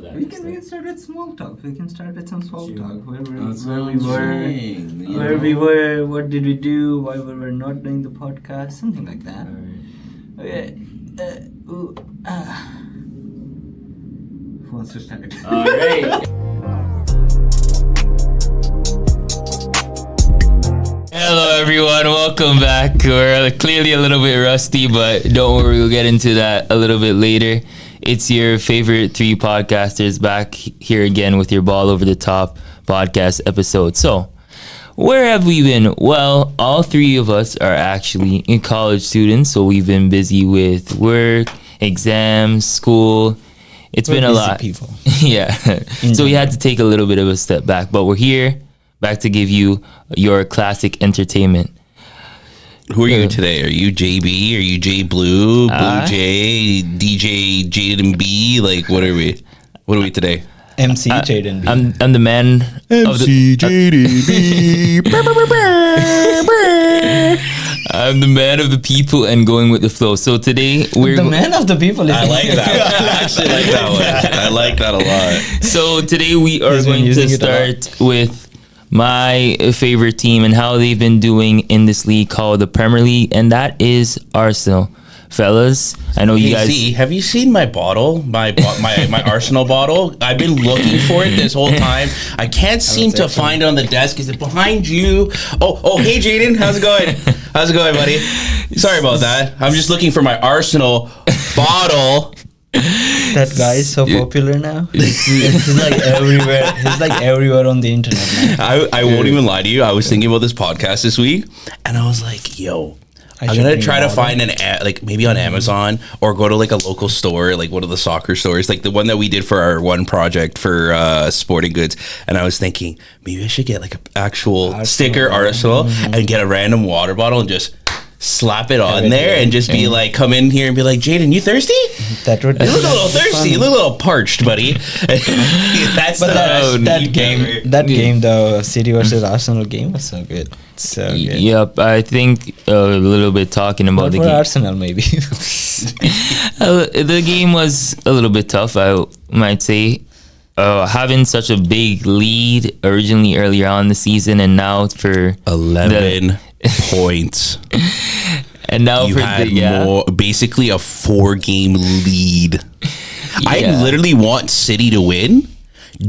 that. We can start with small talk. We can start with some small talk. Where we were, what did we do, why we were not doing the podcast, something like that. Okay. Who wants to start? All right. Hello everyone, welcome back. We're clearly a little bit rusty, but don't worry, we'll get into that a little bit later. It's your favorite three podcasters back here again with your ball over the top podcast episode. So, where have we been? Well, all three of us are actually college students, so we've been busy with work, exams, school. We're been a lot. People. Yeah. So we had to take a little bit of a step back, but we're here back to give you your classic entertainment. Who are you today? Are you JB? Are you J Blue? Blue J? DJ Jaden B? Like, what are we? What are we today? MC Jaden B. I'm the man of the... Jaden B. I'm the man of the people and going with the flow. So today we're... The man of the people. I like that. I actually like that one. I like that a lot. So today we are going to start with my favorite team and how they've been doing in this league called the Premier League, and that is Arsenal. Fellas, I know you guys... have you seen my bottle? My Arsenal bottle? I've been looking for it this whole time. I can't seem to find it on the desk. Is it behind you? Oh, hey Jaden, how's it going? How's it going, buddy? Sorry about that. I'm just looking for my Arsenal bottle. That guy is so popular now. He's like everywhere. He's like everywhere on the internet now. I won't even lie to you. I was thinking about this podcast this week, and I was like, yo, I'm gonna try to find like maybe on Amazon or go to like a local store, like one of the soccer stores, like the one that we did for our one project for sporting goods. And I was thinking maybe I should get like an actual sticker Arsenal and get a random water bottle and just slap it on there and just be like, come in here and be like, Jaden, you thirsty? That would you look a little thirsty. You look a little parched, buddy. That game though, City versus Arsenal game was so good. So good. Yep, I think a little bit talking about the game. Arsenal maybe. The game was a little bit tough, I might say. Having such a big lead originally earlier on in the season, and now for 11 points. And now you had basically a 4-game lead. Yeah. I literally want City to win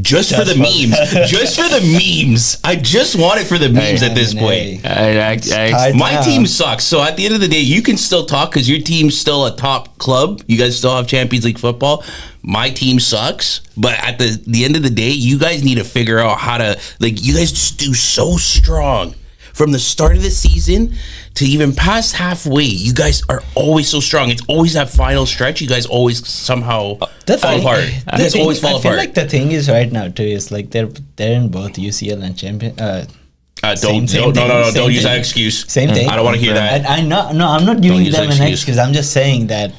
just for the memes. Just for the memes. I just want it for the memes at this point. My team sucks. So at the end of the day, you can still talk because your team's still a top club. You guys still have Champions League football. My team sucks. But at the end of the day, you guys need to figure out how to, like, you guys just do so strong. From the start of the season to even past halfway, you guys are always so strong. It's always that final stretch. You guys always somehow fall apart. You guys always fall apart. I feel like the thing is right now too is like they're in both UCL and Champions. Don't use that excuse. Same thing. I don't want to hear that. I'm not giving them an excuse. I'm just saying that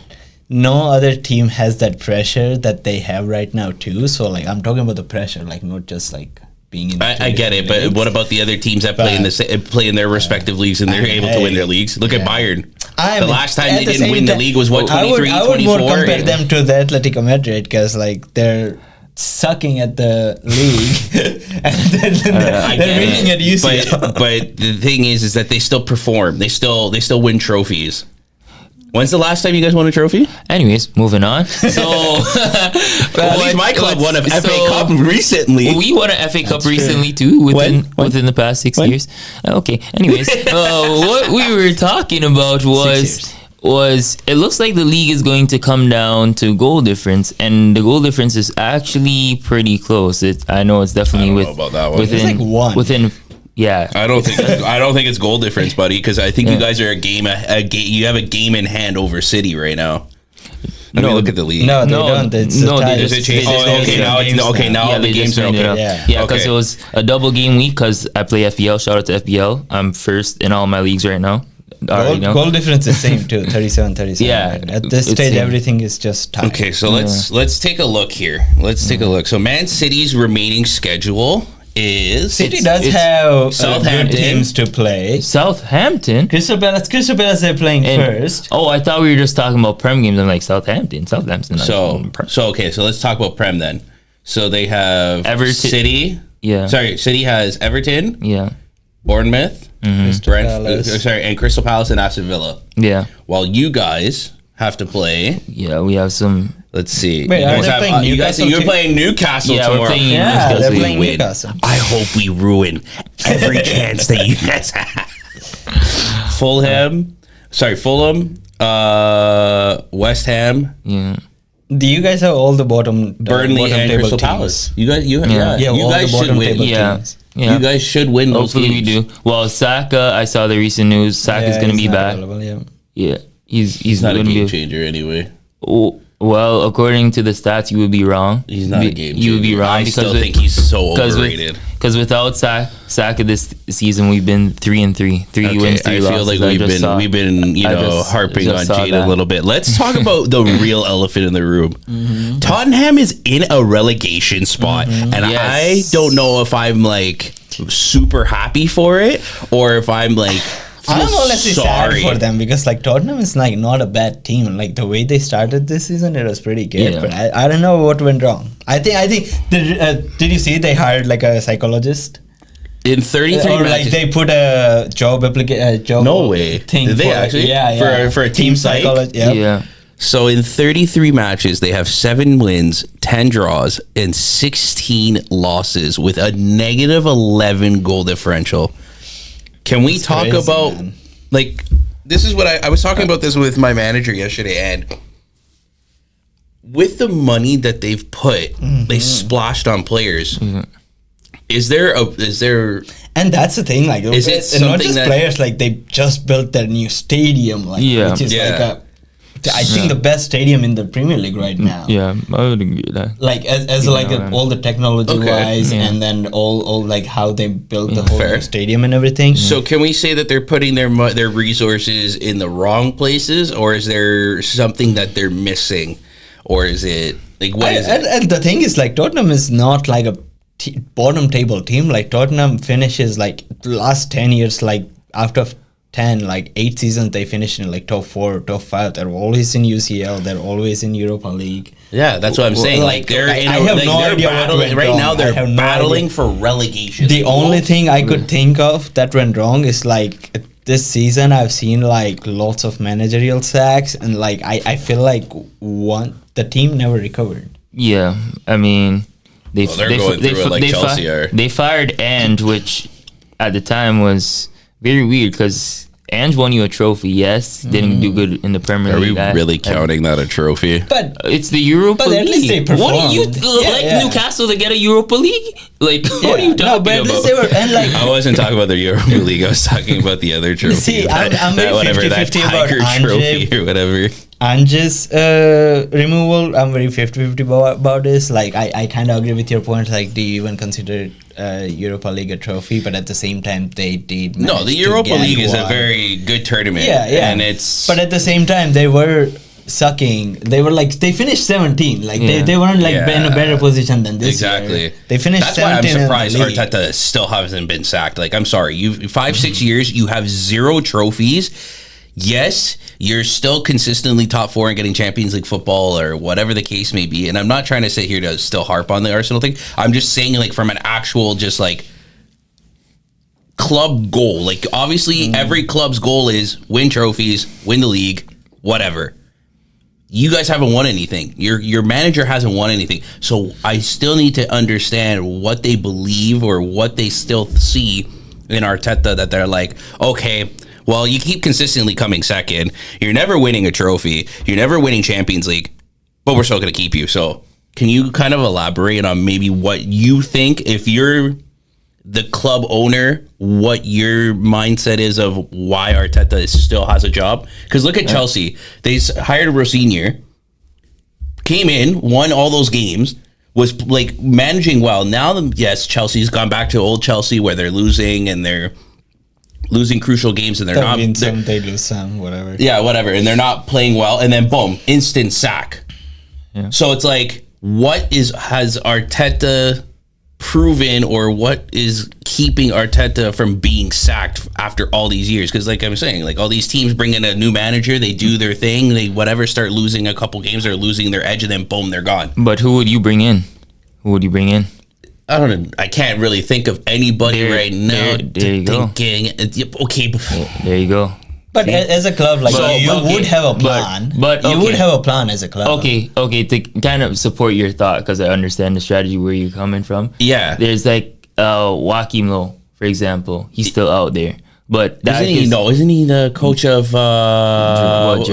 no other team has that pressure that they have right now too. So like I'm talking about the pressure, like not just like. I get it, but what about the other teams that play in their respective leagues and they're able to win their leagues? Look at Bayern. The last time they didn't win the league was 23, 24? I would more compare them to the Atletico Madrid because like they're sucking at the league and they're winning at UCL. But the thing is that they still perform. They still win trophies. When's the last time you guys won a trophy? Anyways, moving on. So, at least my club won a FA Cup recently. We won an FA Cup recently too, within the past 6 years. Okay. Anyways, what we were talking about was it looks like the league is going to come down to goal difference, and the goal difference is actually pretty close. I know it's definitely within it's like one. Within. Yeah, I don't think it's goal difference, buddy, because I think you guys are you have a game in hand over City right now. Let me look at the league. No, they don't. They just change. Now the games are okay. Yeah, because it was a double game week. Because I play FPL. Shout out to FPL. I'm first in all my leagues right now. Goal difference is same too. 37. Yeah, right? At this stage, everything is just tied. Okay, so let's take a look here. Let's take a look. So Man City's remaining schedule is City does have Southampton teams to play. Southampton? Crystal Palace they're playing first. Oh, I thought we were just talking about Prem games. I'm like, Southampton. So okay, so let's talk about Prem then. So they have Everton. City. Yeah. Sorry, City has Everton, Yeah. Bournemouth, Palace. and Crystal Palace and Aston Villa. Yeah. While you guys have to play. Yeah. We have some. Let's see. Wait, you are guys they have, playing you guys, Newcastle you're too? playing Newcastle Yeah, tomorrow. we're playing Yeah, Newcastle. they're We playing win. Newcastle. I hope we ruin every chance that you guys have. Fulham, West Ham, Yeah. Do you guys have all the bottom Burnley, bottom and table Crystal teams? Palace. You guys, you Yeah. Yeah, you all guys the should bottom win. table Yeah. teams. Yeah. You guys should win those Hopefully we games. do. Well, Saka, I saw the recent news. Saka's Yeah, gonna he's be not back. available, yeah. Yeah. He's Not a gonna game be. changer anyway. Well, according to the stats, you would be wrong. He's not a game changer. You would be wrong I because still think he's so because overrated. Because without Saka this season, we've been 3-3, three wins, 3 I losses. feel like I just saw. we've been I just harping on saw Jade that. a little bit. Let's talk about the real elephant in the room. Mm-hmm. Tottenham is in a relegation spot, and Yes. I don't know if I'm like super happy for it or if I'm like. I'm feel honestly sad sorry for them because like Tottenham is like not a bad team. Like the way they started this season, it was pretty good. Yeah. But I don't know what went wrong. I think did you see they hired like a psychologist? In 33 Or like matches. they put a job application. Job No way. Thing Did they for, actually? Yeah. For a team psych? psychologist. Yeah. Yeah. So in 33 matches, they have 7 wins, 10 draws, and 16 losses with a negative 11 goal differential. Can we That's talk crazy, about, man. like, this is what I was talking about this with my manager yesterday, and with the money that they've put, they splashed on players. Is there And that's the thing, like Is it it's not something just that- players, like they just built their new stadium, like Yeah. which is Yeah. like I think the best stadium in the Premier League right now. Yeah, I would agree with that. Like as You like know, all the technology wise, Yeah. and then all like how they built the whole Fair. new stadium and everything. So can we say that they're putting their resources in the wrong places, or is there something that they're missing, or is it like what is it? And the thing is, like Tottenham is not like a bottom table team. Like Tottenham finishes like the last 10 years, like after 10, like 8 seasons, they finish in like top 4, top 5. They're always in UCL. They're always in Europa League. Yeah, that's what I'm saying. Like they're I in a, have like, no they're idea what battling went right wrong. now. I They're have no battling idea. for relegation. The only thing I could think of that went wrong is like this season I've seen like lots of managerial sacks, and like I feel like the team never recovered. Yeah, I mean, they Well, they're going through it like Chelsea are. They fired Ange, which at the time was very weird because Ange won you a trophy. Yes, didn't do good in the Premier Are we League. really counting that a trophy? But It's the Europa But League. at least they What are you performed. like Yeah. Newcastle to get a Europa League? Like what are you talking no, but at least about? they were, and like I wasn't talking about the Europa League. I was talking about the other trophy. See, I'm very whatever, that 50-50 about Tiger Ange. trophy or whatever. Ange's removal, I'm very 50-50 about this. Like, I kind of agree with your point. Like, do you even consider Europa League a trophy? But at the same time, they did. No, manage the to Europa get League is a one. very good tournament. Yeah. And it's But at the same time, they were sucking. They were like, they finished 17. Like, Yeah. they weren't like in a Yeah. better position than this exactly. year. They finished That's why I'm 17 in the surprised league. Arteta still hasn't been sacked. Like, I'm sorry, you 5-6 years, you have 0 trophies. Yes, you're still consistently top 4 and getting Champions League football or whatever the case may be. And I'm not trying to sit here to still harp on the Arsenal thing. I'm just saying, like, from an actual just like club goal. Like, obviously, every club's goal is win trophies, win the league, whatever. You guys haven't won anything. Your manager hasn't won anything. So I still need to understand what they believe or what they still see in Arteta, that they're like, okay, well, you keep consistently coming second. You're never winning a trophy. You're never winning Champions League, but we're still going to keep you. So can you kind of elaborate on maybe what you think, if you're the club owner, what your mindset is of why Arteta still has a job? Because look at Chelsea. They hired Rosinha, came in, won all those games, was like managing well. Now, yes, Chelsea's gone back to old Chelsea where they're losing and they're losing crucial games and they're They not. win they're- some, they lose some, whatever. yeah, whatever. And they're not playing well. And then boom, instant sack. Yeah. So it's like, has Arteta proven, or what is keeping Arteta from being sacked after all these years? Because like I'm saying, like all these teams bring in a new manager, they do their thing, they whatever, start losing a couple games or losing their edge, and then boom, they're gone. But who would you bring in? Who would you bring in? I don't know. I can't really think of anybody right now. There you go. Okay. There you go. But as a club, like But- you okay, would have a plan. but you would okay. have a plan as a club. Okay, to kind of support your thought, because I understand the strategy where you're coming from. Yeah. There's like Joachim Low, for example. He's still out there. But that Isn't he the coach of not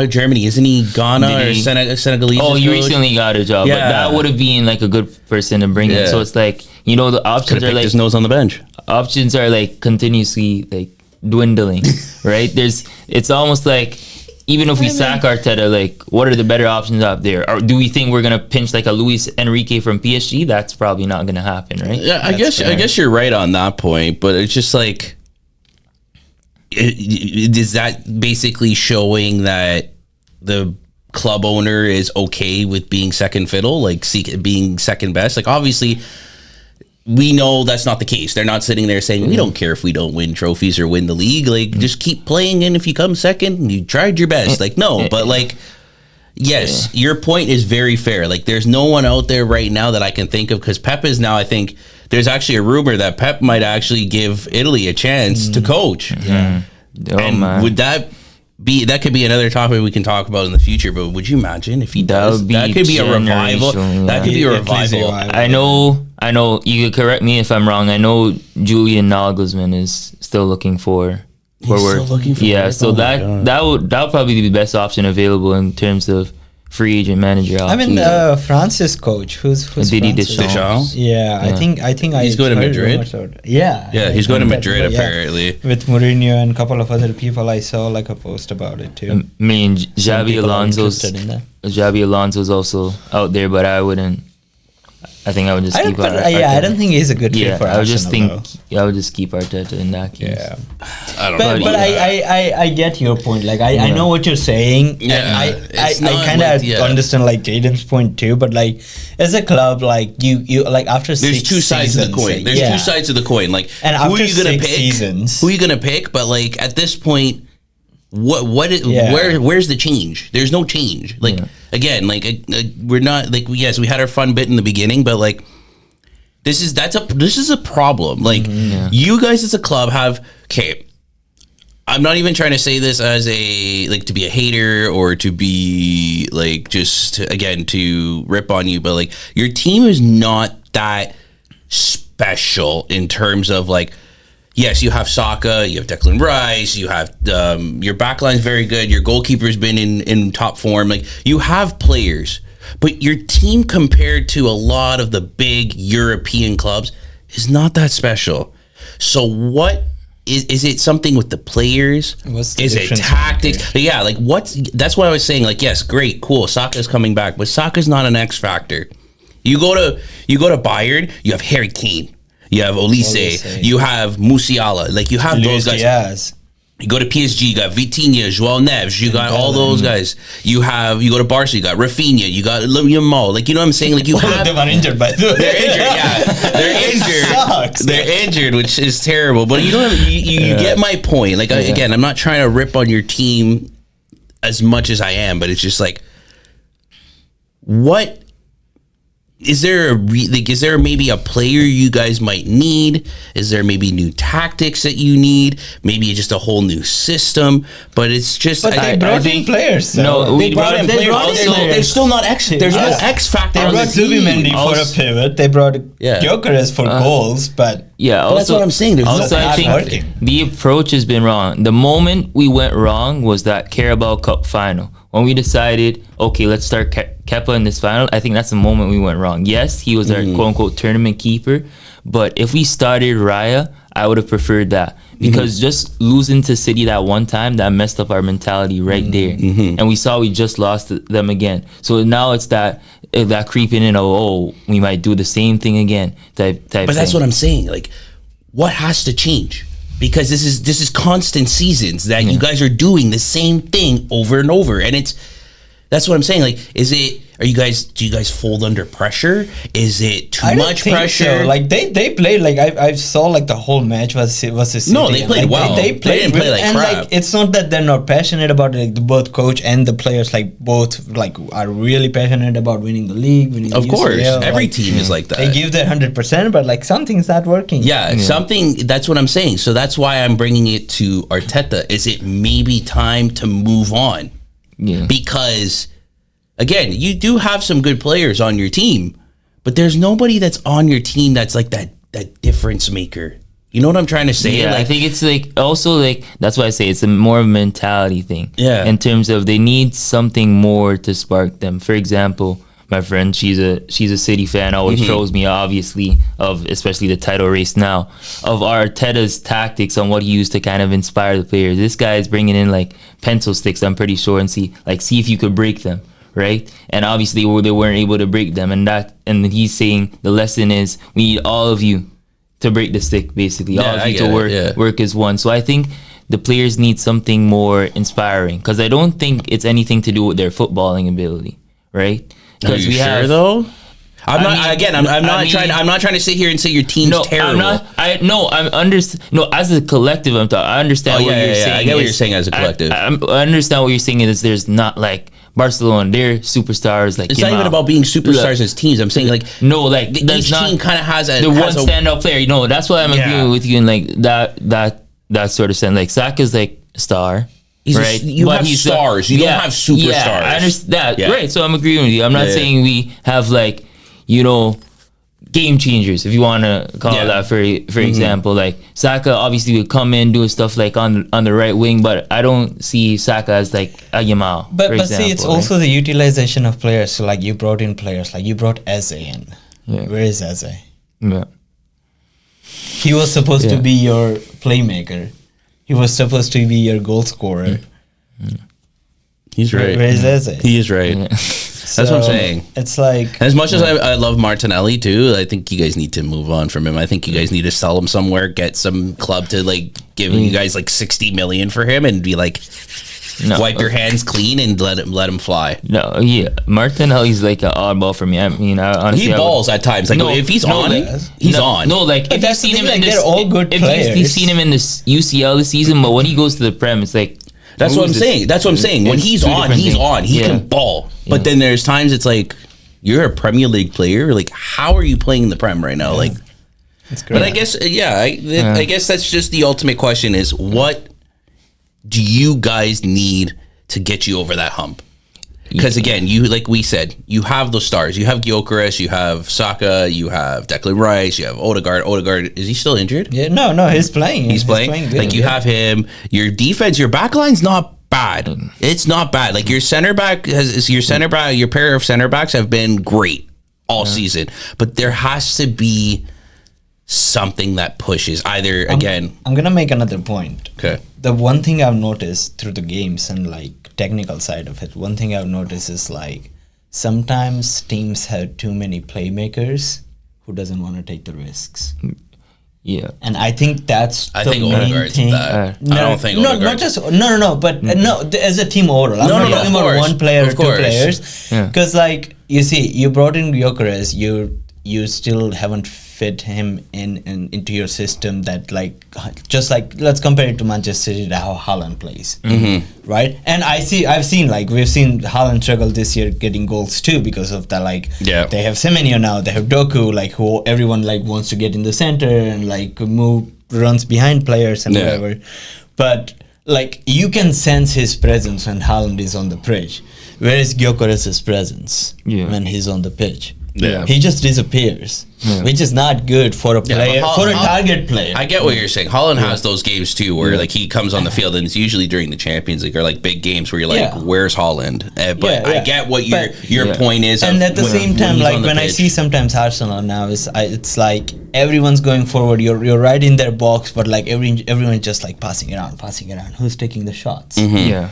Germany? Isn't he Ghana or Senegalese? Oh, he coach? recently got a job. But Yeah. that would have been like a good person to bring in. Yeah. So it's like, you know, the Could options have are picked like his nose on the bench. options are like continuously like dwindling, right? It's almost like even if we sack Arteta, like what are the better options out there? Or do we think we're gonna pinch like a Luis Enrique from PSG? That's probably not gonna happen, right? Yeah, I guess you're right on that point, but it's just like, is that basically showing that the club owner is okay with being second fiddle, like being second best? Like obviously, we know that's not the case. They're not sitting there saying, we don't care if we don't win trophies or win the league. Like, just keep playing, and if you come second, you tried your best. Like, no, but like, yes, your point is very fair. Like, there's no one out there right now that I can think of, because Pep is now, I think, there's actually a rumor that Pep might actually give Italy a chance to coach. Oh, And man. would that could be another topic we can talk about in the future, but would you imagine if he does? would be That could be a revival. generational, That could be a Italy's revival. revival. I know. You could correct me if I'm wrong. I know Julian Nagelsmann is still looking for work. still looking for yeah. work? So Oh my God. that would probably be the best option available in terms of free agent manager. I mean, France's coach, who's Didier France's? Deschamps? Yeah, I think He's going to heard Madrid? rumors of- Yeah, Yeah, he's going to Madrid apparently. With Mourinho and a couple of other people. I saw like a post about it too. I mean, Some Xabi people are Alonso's interested in that. also out there, but I wouldn't. I think I would just I don't, keep. but, I don't think he's a good fit Yeah, for I would just think. Arsenal, I would just keep Arteta in that case. though. Yeah. I don't But, know. but I get your point. Like I know what you're saying. Yeah, and it's I not kind like- of yeah. understand like Jaden's point too. But like as a club, like you like after There's 6 two sides of the seasons, coin. There's yeah. two sides of the coin. Like, And who are after you gonna 6 pick? seasons- Who are you gonna pick? But like at this point, Yeah. where's the change? There's no change. Like again, like we're not like yes, we had our fun bit in the beginning, but like this is a problem. Like you guys as a club have I'm not even trying to say this as a like to be a hater or to be like just again to rip on you, but like your team is not that special in terms of like yes, you have Saka, you have Declan Rice, you have your backline's very good, your goalkeeper's been in top form. Like you have players, but your team compared to a lot of the big European clubs is not that special. So what is it something with the players? What's the Is it difference tactics? Yeah, like that's what I was saying. Like, yes, great, cool. Saka's coming back, but Saka's not an X factor. You go to Bayern, you have Harry Kane, you have Olise, you have Musiala, like you have Luis those guys. Diaz. You go to PSG, you got Vitinha, João Neves, you got all those guys. You go to Barca, you got Rafinha, you got Yamal. Like, you know what I'm saying? Like, you All of have them are injured, by the way. they're injured, yeah. They're injured. Sucks. They're injured, which is terrible. But you know, you get my point. Like, again, I'm not trying to rip on your team as much as I am, but it's just like, what is there is there maybe a player you guys might need? Is there maybe new tactics that you need? Maybe just a whole new system? But it's just But they brought in players. So. No, they we brought in players. also- They're still not X. There's no X factor. They on brought the team. Zubimendi for a Also- pivot. They brought Gyökeres for goals, but Yeah, But that's what I'm saying. There's also, no I think working. the approach has been wrong. The moment we went wrong was that Carabao Cup final. When we decided, okay, let's start Kepa in this final, I think that's the moment we went wrong. Yes, he was our quote-unquote tournament keeper, but if we started Raya, I would have preferred that. Because just losing to City that one time, that messed up our mentality right there. And we saw we just lost to them again. So now it's that creeping in of, oh, we might do the same thing again type But that's thing. what I'm saying. Like, what has to change? Because this is constant seasons that you guys are doing the same thing over and over, and that's what I'm saying. Like, is it do you guys fold under pressure? Is it too I don't much think pressure? so. Like they played like I saw like the whole match was City. No, they played like, well. They They played didn't play really- like and crap. like it's not that they're not passionate about it. Like the both coach and the players like both like are really passionate about winning the league. Winning Of the course, UCL, every like, team is like that. They give their 100%, but like something's not working. Yeah, something. That's what I'm saying. So that's why I'm bringing it to Arteta. Is it maybe time to move on? Yeah. Because, again, you do have some good players on your team, but there's nobody that's on your team that's like that difference maker. You know what I'm trying to say? Yeah, I Like, think it's like also like that's why I say it's a more of a mentality thing. Yeah. In terms of they need something more to spark them. For example, my friend, she's a City fan, always shows me obviously of especially the title race now of Arteta's tactics on what he used to kind of inspire the players. This guy is bringing in like pencil sticks, I'm pretty sure, and see if you could break them, right? And obviously they weren't able to break them, and he's saying the lesson is we need all of you to break the stick, basically. All of I you get to it, work as one. So I think the players need something more inspiring because I don't think it's anything to do with their footballing ability, right? are you sure though? I'm not trying to sit here and say your team's terrible. As a collective, I understand what you're saying. I get what you're saying as a collective. I understand what you're saying is there's not like Barcelona, they're superstars. Like It's not even about being superstars as teams. I'm saying like each team kind of has the one standout player. You know, that's why I'm agreeing with you in like that sort of sense. Like Saka's like a star. Right, you have stars. You don't have superstars. Yeah, I understand that. Yeah. Right, so I'm agreeing with you. I'm not saying we have like, game changers, if you want to call it that. For example, like Saka obviously would come in doing stuff like on the right wing, but I don't see Saka as like a Yamal. But see, it's also the utilization of players. So like you brought in players, like you brought Eze in. Yeah. Where is Eze? Yeah. He was supposed to be your playmaker. He was supposed to be your goal scorer. He's right. Where is Eze? He is right. Yeah. That's what I'm saying. It's like As much as I love Martinelli too, I think you guys need to move on from him. I think you guys need to sell him somewhere, get some club to like give you guys like 60 million for him, and be like, wipe your hands clean and let him fly. No, yeah, Martinelli's like an oddball for me. I mean, honestly, He balls at times. Like if he's on, he's on. No, like But if you've that's the seen thing, him like, in this, they're all good if players. you've seen him in this UCL this season, but when he goes to the Prem, it's like That's what I'm saying. That's what I'm saying. When It's he's two on, different he's things. on. He can ball. But then there's times it's like, you're a Premier League player. Like, how are you playing in the Prem right now? Like, it's great. but I guess, I guess that's just the ultimate question: is what do you guys need to get you over that hump? Because again, you like we said, you have those stars. You have Gyökeres, you have Saka, you have Declan Rice, you have Odegaard. Odegaard, is he still injured? Yeah, no, he's playing. He's playing. good, Like you have him. Your defense, your back line's not bad. It's not bad. Like your center back your pair of center backs have been great all season. But there has to be something that pushes. Either I'm gonna make another point. Okay. The one thing I've noticed through the games and like technical side of it, one thing I've noticed is like sometimes teams have too many playmakers who doesn't want to take the risks. Yeah. And I think that's I the think main Odegaard's thing. that. I don't think not Odegaard's just but as a team overall. I'm No, not no, talking of about course. one player Of or two course. players. Yeah. Because like you see, you brought in Gyökeres, you still haven't fit him into your system. That like just like let's compare it to Manchester City, how Haaland plays, right? And I've seen like we've seen Haaland struggle this year getting goals too because of that. Like they have Semenyo now, they have Doku, like who everyone like wants to get in the center and like runs behind players and whatever. But like you can sense his presence when Haaland is on the pitch. Where is Gyökeres' presence when he's on the pitch? Yeah. He just disappears, which is not good for a player, for a target player. I get what you're saying. Holland has those games too, where like he comes on the field, and it's usually during the Champions League or like big games where you're like, "Where's Holland?" But I get what your point is. And at the same time, he's like on the when I pitch. see sometimes Arsenal now, it's like everyone's going forward. You're right in their box, but like everyone's just like passing it around. Who's taking the shots? Yeah.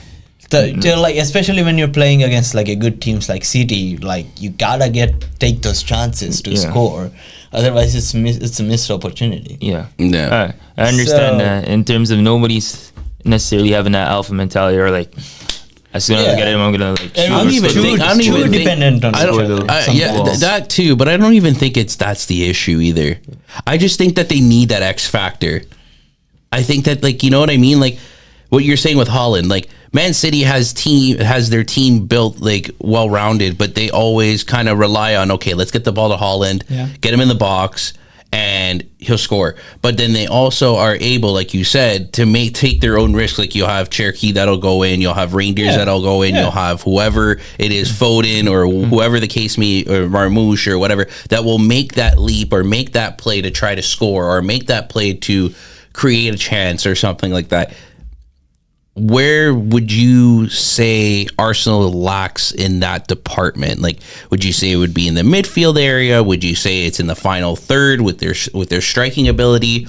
They're like, especially when you're playing against like a good teams like City, like you gotta take those chances to score. Otherwise, it's a missed opportunity. Yeah. Yeah. I understand that in terms of nobody's necessarily having that alpha mentality or like As soon as I get him, I'm gonna like. I don't even think. I don't even dependent on that too. But I don't even think that's the issue either. I just think that they need that X factor. I think that, like, you know what I mean, like what you're saying with Haaland, like Man City has their team built like well rounded, but they always kind of rely on, okay, let's get the ball to Haaland, get him in the box, and he'll score. But then they also are able, like you said, to take their own risks. Like you'll have Cherokee that'll go in, you'll have Reindeers that'll go in, you'll have whoever it is, Foden or whoever the case may, or Marmouche or whatever, that will make that leap or make that play to try to score or make that play to create a chance or something like that. Where would you say Arsenal lacks in that department? Like, would you say it would be in the midfield area? Would you say it's in the final third with their striking ability?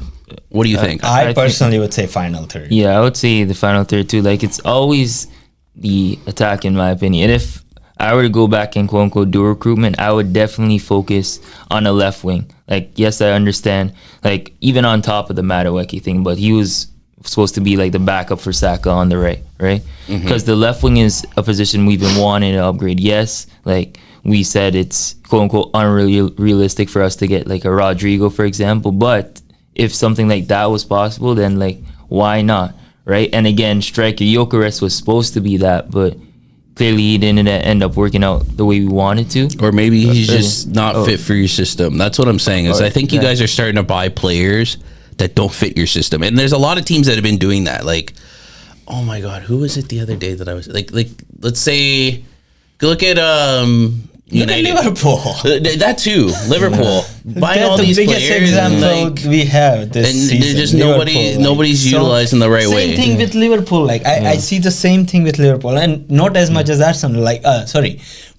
What do you think? I personally would say final third. Yeah, I would say the final third too. Like, it's always the attack, in my opinion. And if I were to go back and quote unquote do recruitment, I would definitely focus on a left wing. Like, yes, I understand. Like, even on top of the Madueke thing, but he was supposed to be like the backup for Saka on the right? Because the left wing is a position we've been wanting to upgrade. Yes, like we said, it's quote unquote unrealistic for us to get like a Rodrigo, for example. But if something like that was possible, then like why not, right? And again, striker Gyökeres was supposed to be that, but clearly he didn't end up working out the way we wanted to. Or maybe he's just not fit for your system. That's what I'm saying. Is I think you guys are starting to buy players that don't fit your system, and there's a lot of teams that have been doing that. Like, oh my god, who was it the other day that I was like let's say, look at United, Liverpool. That too, Liverpool buying all these players. The biggest example we have this season. They're just nobody's utilized in the right way. Same thing with Liverpool. Like I see the same thing with Liverpool, and not as much as Arsenal. Like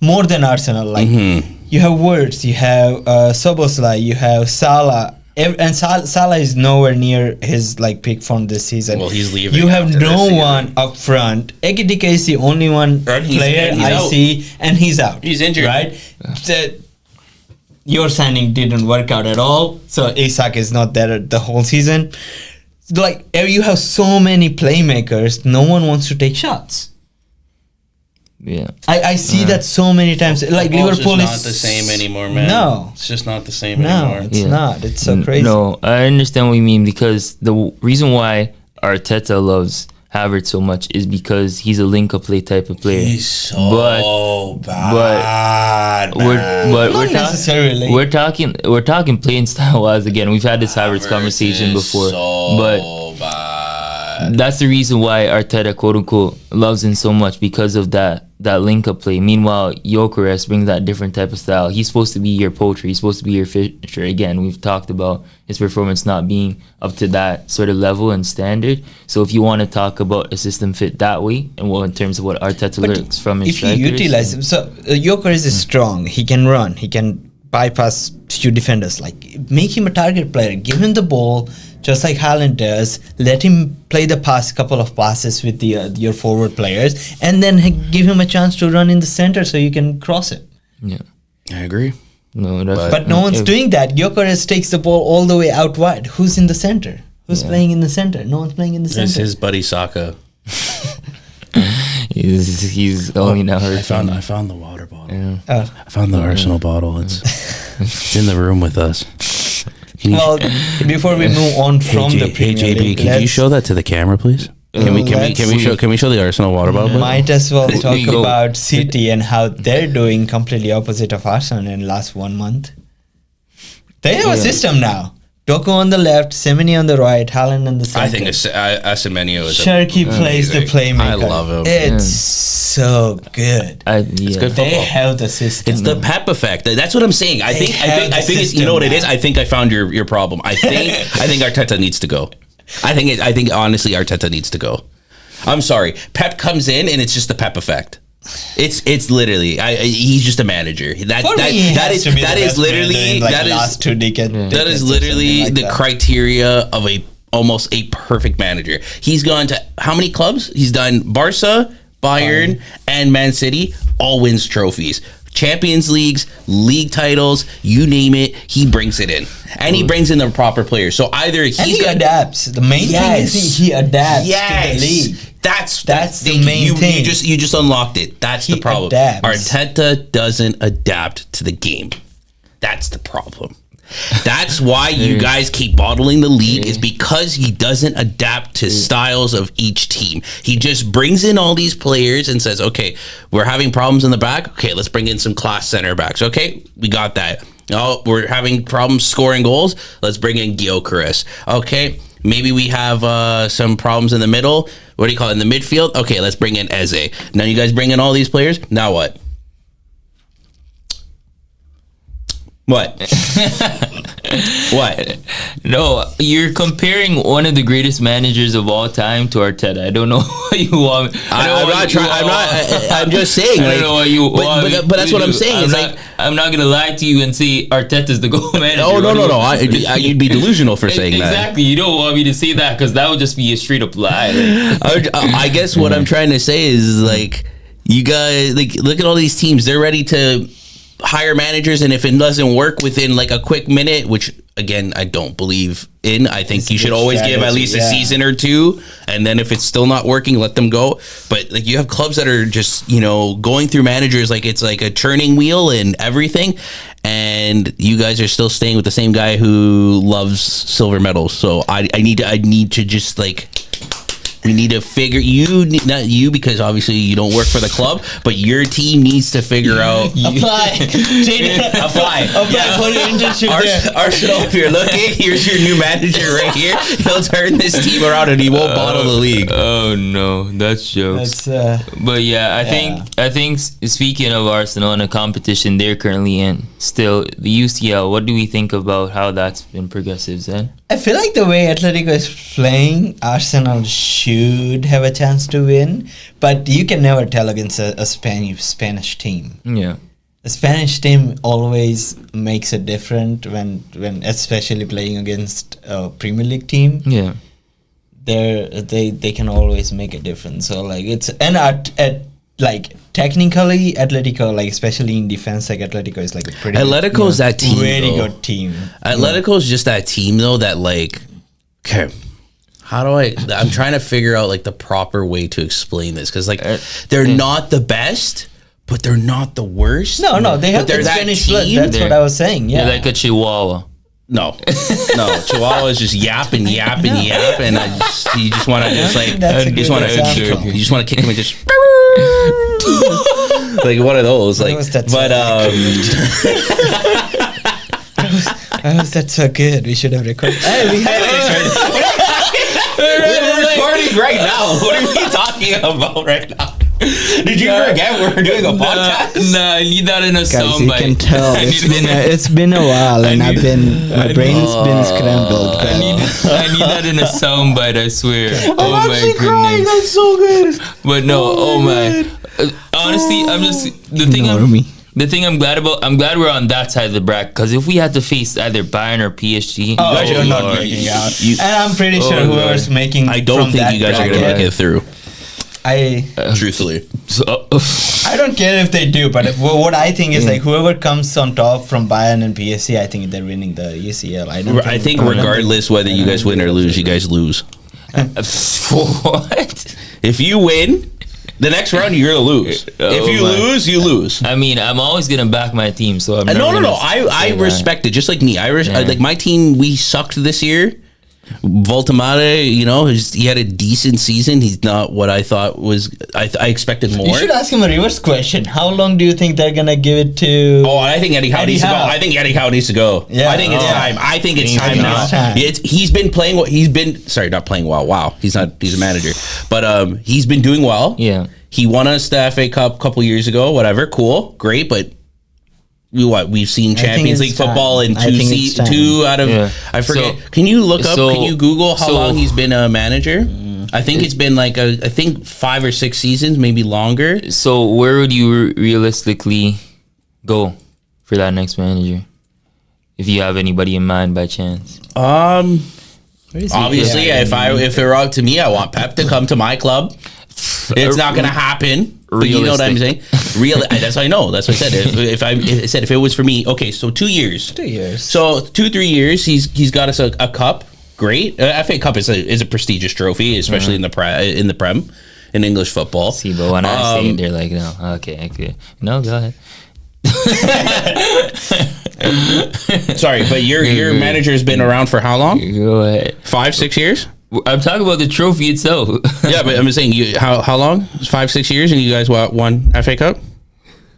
more than Arsenal. Like you have Wirtz, you have Szoboszlai, you have Salah. And Salah is nowhere near his like peak form this season. Well, he's leaving. You have no one up front. Ekitike is the only one player I see, and he's out. He's injured, right? Your signing didn't work out at all, so Isak is not there the whole season. Like you have so many playmakers, no one wants to take shots. Yeah, I see that so many times. Like Liverpool is not the same anymore, man. No, it's just not the same anymore. No, it's not. It's so crazy. No, I understand what you mean, because the reason why Arteta loves Havertz so much is because he's a link-up play type of player. He's so bad. We're talking playing style wise. Again, we've had this Havertz conversation before, but that's the reason why Arteta, quote unquote, loves him so much, because of that link-up play. Meanwhile, Gyökeres brings that different type of style. He's supposed to be your poacher. He's supposed to be your fisher. Again, we've talked about his performance not being up to that sort of level and standard. So if you want to talk about a system fit that way, and well, in terms of what Arteta looks from his strikers, if you utilize him, so Gyökeres is strong. He can run. He can bypass few defenders. Like, make him a target player. Give him the ball. Just like Haaland does, let him play the couple of passes with your forward players, and then give him a chance to run in the center so you can cross it. Yeah, I agree. No, but no one's doing that. Gyökeres takes the ball all the way out wide. Who's in the center? Who's playing in the center? No one's playing in the center. It's his buddy Saka. He's only now hurt. I found the water bottle. Yeah. I found the Arsenal bottle. It's in the room with us. Well, before we move on from the Premier League, can you show that to the camera, please? Can we show the Arsenal water bottle? Might as well talk about City and how they're doing completely opposite of Arsenal in the last 1 month. They have a system now. Doku on the left, Semeni on the right, Haaland on the center. I think Semenyo is Cherokee plays the playmaker. I love him. It's so good. It's good football. They have the system. It's the Pep effect. That's what I'm saying. I think it's, you know what it is? I think I found your problem. I think Arteta needs to go. I think honestly Arteta needs to go. I'm sorry. Pep comes in and it's just the Pep effect. It's literally he's just a manager. That is literally the criteria of almost a perfect manager. He's gone to how many clubs? He's done Barca, Bayern, and Man City. All wins trophies. Champions Leagues, league titles, you name it, he brings it in. And he brings in the proper players. So either he adapts. The main thing is he adapts to the league. That's the main thing. You just unlocked it. That's the problem. Adapts. Arteta doesn't adapt to the game. That's the problem. That's why you guys keep bottling the league, is because he doesn't adapt to styles of each team. He just brings in all these players and says, okay, we're having problems in the back. Okay, let's bring in some class center backs. Okay, we got that. Oh, we're having problems scoring goals. Let's bring in Gyökeres. Okay, maybe we have some problems in the middle. What do you call it? In the midfield? Okay, let's bring in Eze. Now you guys bring in all these players. Now what? What? What? No, you're comparing one of the greatest managers of all time to Arteta. I don't know what you want. I'm just saying. I don't know what you want. But that's what I'm saying. I'm not gonna lie to you and say Arteta's the goal manager. Oh no! You'd be delusional for saying that. Exactly. You don't want me to say that because that would just be a straight up lie. I guess what I'm trying to say is you guys look at all these teams. They're ready to hire managers, and if it doesn't work within a quick minute, which again I don't believe in, I think you should always give at least a season or two, and then if it's still not working, let them go. But you have clubs that are just going through managers like it's like a churning wheel and everything, and you guys are still staying with the same guy who loves silver medals. So I need to just we need to figure not you, because obviously you don't work for the club, but your team needs to figure out. Apply. For your internship. Arsenal, if you're looking, here's your new manager right here. He'll turn this team around and he won't bottle the league. Oh no, that's jokes. But yeah, I think speaking of Arsenal and the competition they're currently in, still the UCL. What do we think about how that's been progressive, Zen? I feel like the way Atletico is playing, Arsenal should have a chance to win, but you can never tell against a Spanish team. Yeah, the Spanish team always makes it different when especially playing against a Premier League team. Yeah, they can always make a difference. So technically Atletico, especially in defense, Atletico is a pretty Atletico's that team, really good team. Atletico's just that team though that okay, how do I'm trying to figure out the proper way to explain this, because they're not the best, but they're not the worst. No, they have that Spanish blood. That's what I was saying. Yeah, they're like a Chihuahua. No, Chihuahua is just yap, and you just want to kick him and just one of those. That's so good. We should have recorded. We're recording right now. What are we talking about right now? Did you forget we're doing a podcast? Nah, I need that in a soundbite. You can tell it's been a while, and my brain's been scrambled. I need that in a soundbite. I swear. I'm my goodness, crying. That's so good. But no, my. Honestly, I'm just the thing I'm glad about. I'm glad we're on that side of the bracket, because if we had to face either Bayern or PSG, you're not making out. And I'm pretty sure whoever's making, I don't think you guys are gonna make it through. Truthfully, I don't care if they do, but what I think is whoever comes on top from Bayern and PSG, I think they're winning the UCL. I think regardless whether you guys win or lose, you guys lose. What? If you win, the next round you're gonna lose. If you lose, you lose. I mean, I'm always gonna back my team, so I'm no. I respect it, just like me. My team. We sucked this year. Voltemade, he had a decent season. He's not what I thought was. I expected more. You should ask him a reverse question. How long do you think they're gonna give it to? Oh, I think Eddie Howe needs to go. I think Eddie Howe needs to go. Yeah, I think it's time. I think it's time now. He's been playing what he's been. Sorry, not playing well. Wow, he's not. He's a manager, but he's been doing well. Yeah, he won us the FA Cup a couple years ago. Whatever, cool, great, but. We've seen Champions League football in two out of I forget. So, can you look up? Can you Google how long he's been a manager? I think it's been 5 or 6 seasons, maybe longer. So where would you realistically go for that next manager, if you have anybody in mind by chance? Obviously, if it were up to me, I want Pep to come to my club. It's not going to happen. But you know what I'm saying? That's what I know. That's what I said. If it was for me, okay, so 2 years. 2 years. So 2-3 years, he's got us a cup. Great. FA Cup is a prestigious trophy, especially in the Prem, in English football. See, but when I say it, they're like, no, okay. No, go ahead. Sorry, but your manager's been around for how long? Go ahead. 5-6 years? I'm talking about the trophy itself. Yeah, but I'm saying, how long? 5-6 years, and you guys won FA Cup?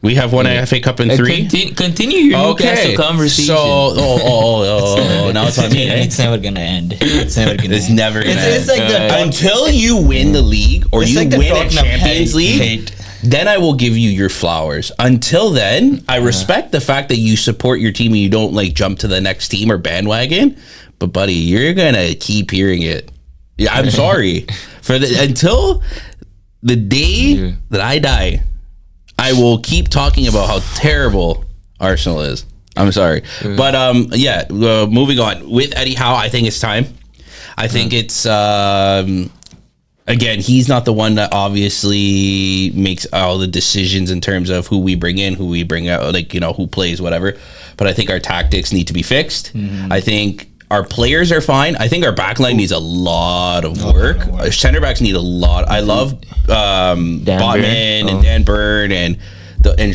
We have won FA Cup in 3. Continue your Newcastle conversation. So, now it's on me. Eh? It's never gonna end. It's never gonna. It's never gonna end. It's like Until you win the league or you like win a Champions League. Then I will give you your flowers. Until then, I respect the fact that you support your team and you don't like jump to the next team or bandwagon. But buddy, you're gonna keep hearing it. Yeah, I'm sorry until the day that I die. I will keep talking about how terrible Arsenal is. I'm sorry, but moving on with Eddie Howe. I think it's time. I think it's. Again, he's not the one that obviously makes all the decisions in terms of who we bring in, who we bring out, who plays, whatever. But I think our tactics need to be fixed. I think our players are fine. I think our backline needs a lot of work. Center backs need a lot. I love Botman and Dan Burn and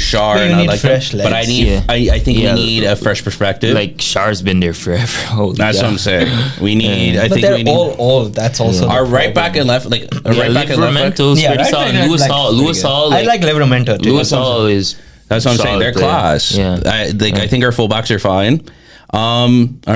Shar, and I like fresh legs. But I need. I think we need a fresh perspective. Like Shar's been there forever. That's what I'm saying. We need. I think we need all. That's also our right back and left. Like right back and left. Lewis Hall. I like Livramento too. Lewis Hall is. That's what I'm saying. They're class. Yeah. I think our fullbacks are fine. Our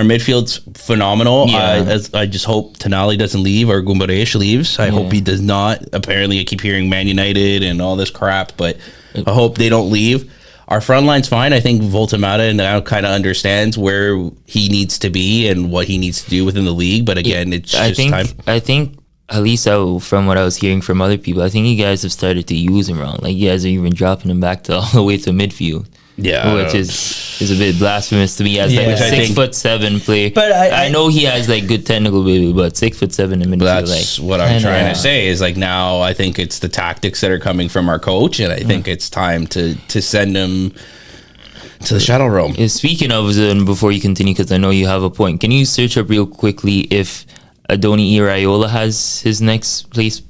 midfield's phenomenal. Yeah. I just hope Tonali doesn't leave or Gumbarash leaves. I hope he does not. Apparently, I keep hearing Man United and all this crap, but I hope they don't leave. Our front line's fine. I think Voltamata now kind of understands where he needs to be and what he needs to do within the league. But again, it's just time. I think, at least from what I was hearing from other people, I think you guys have started to use him wrong. Like, you guys are even dropping him back to all the way to midfield. Yeah, which is a bit blasphemous to me as like a 6'7" player. But I know he has like good technical ability, but 6'7" in midfield. That's what I'm trying to say. Is like now I think it's the tactics that are coming from our coach, and I think it's time to send him to the shadow realm. Speaking of, before you continue, because I know you have a point, can you search up real quickly if Adoni Iraola has his next place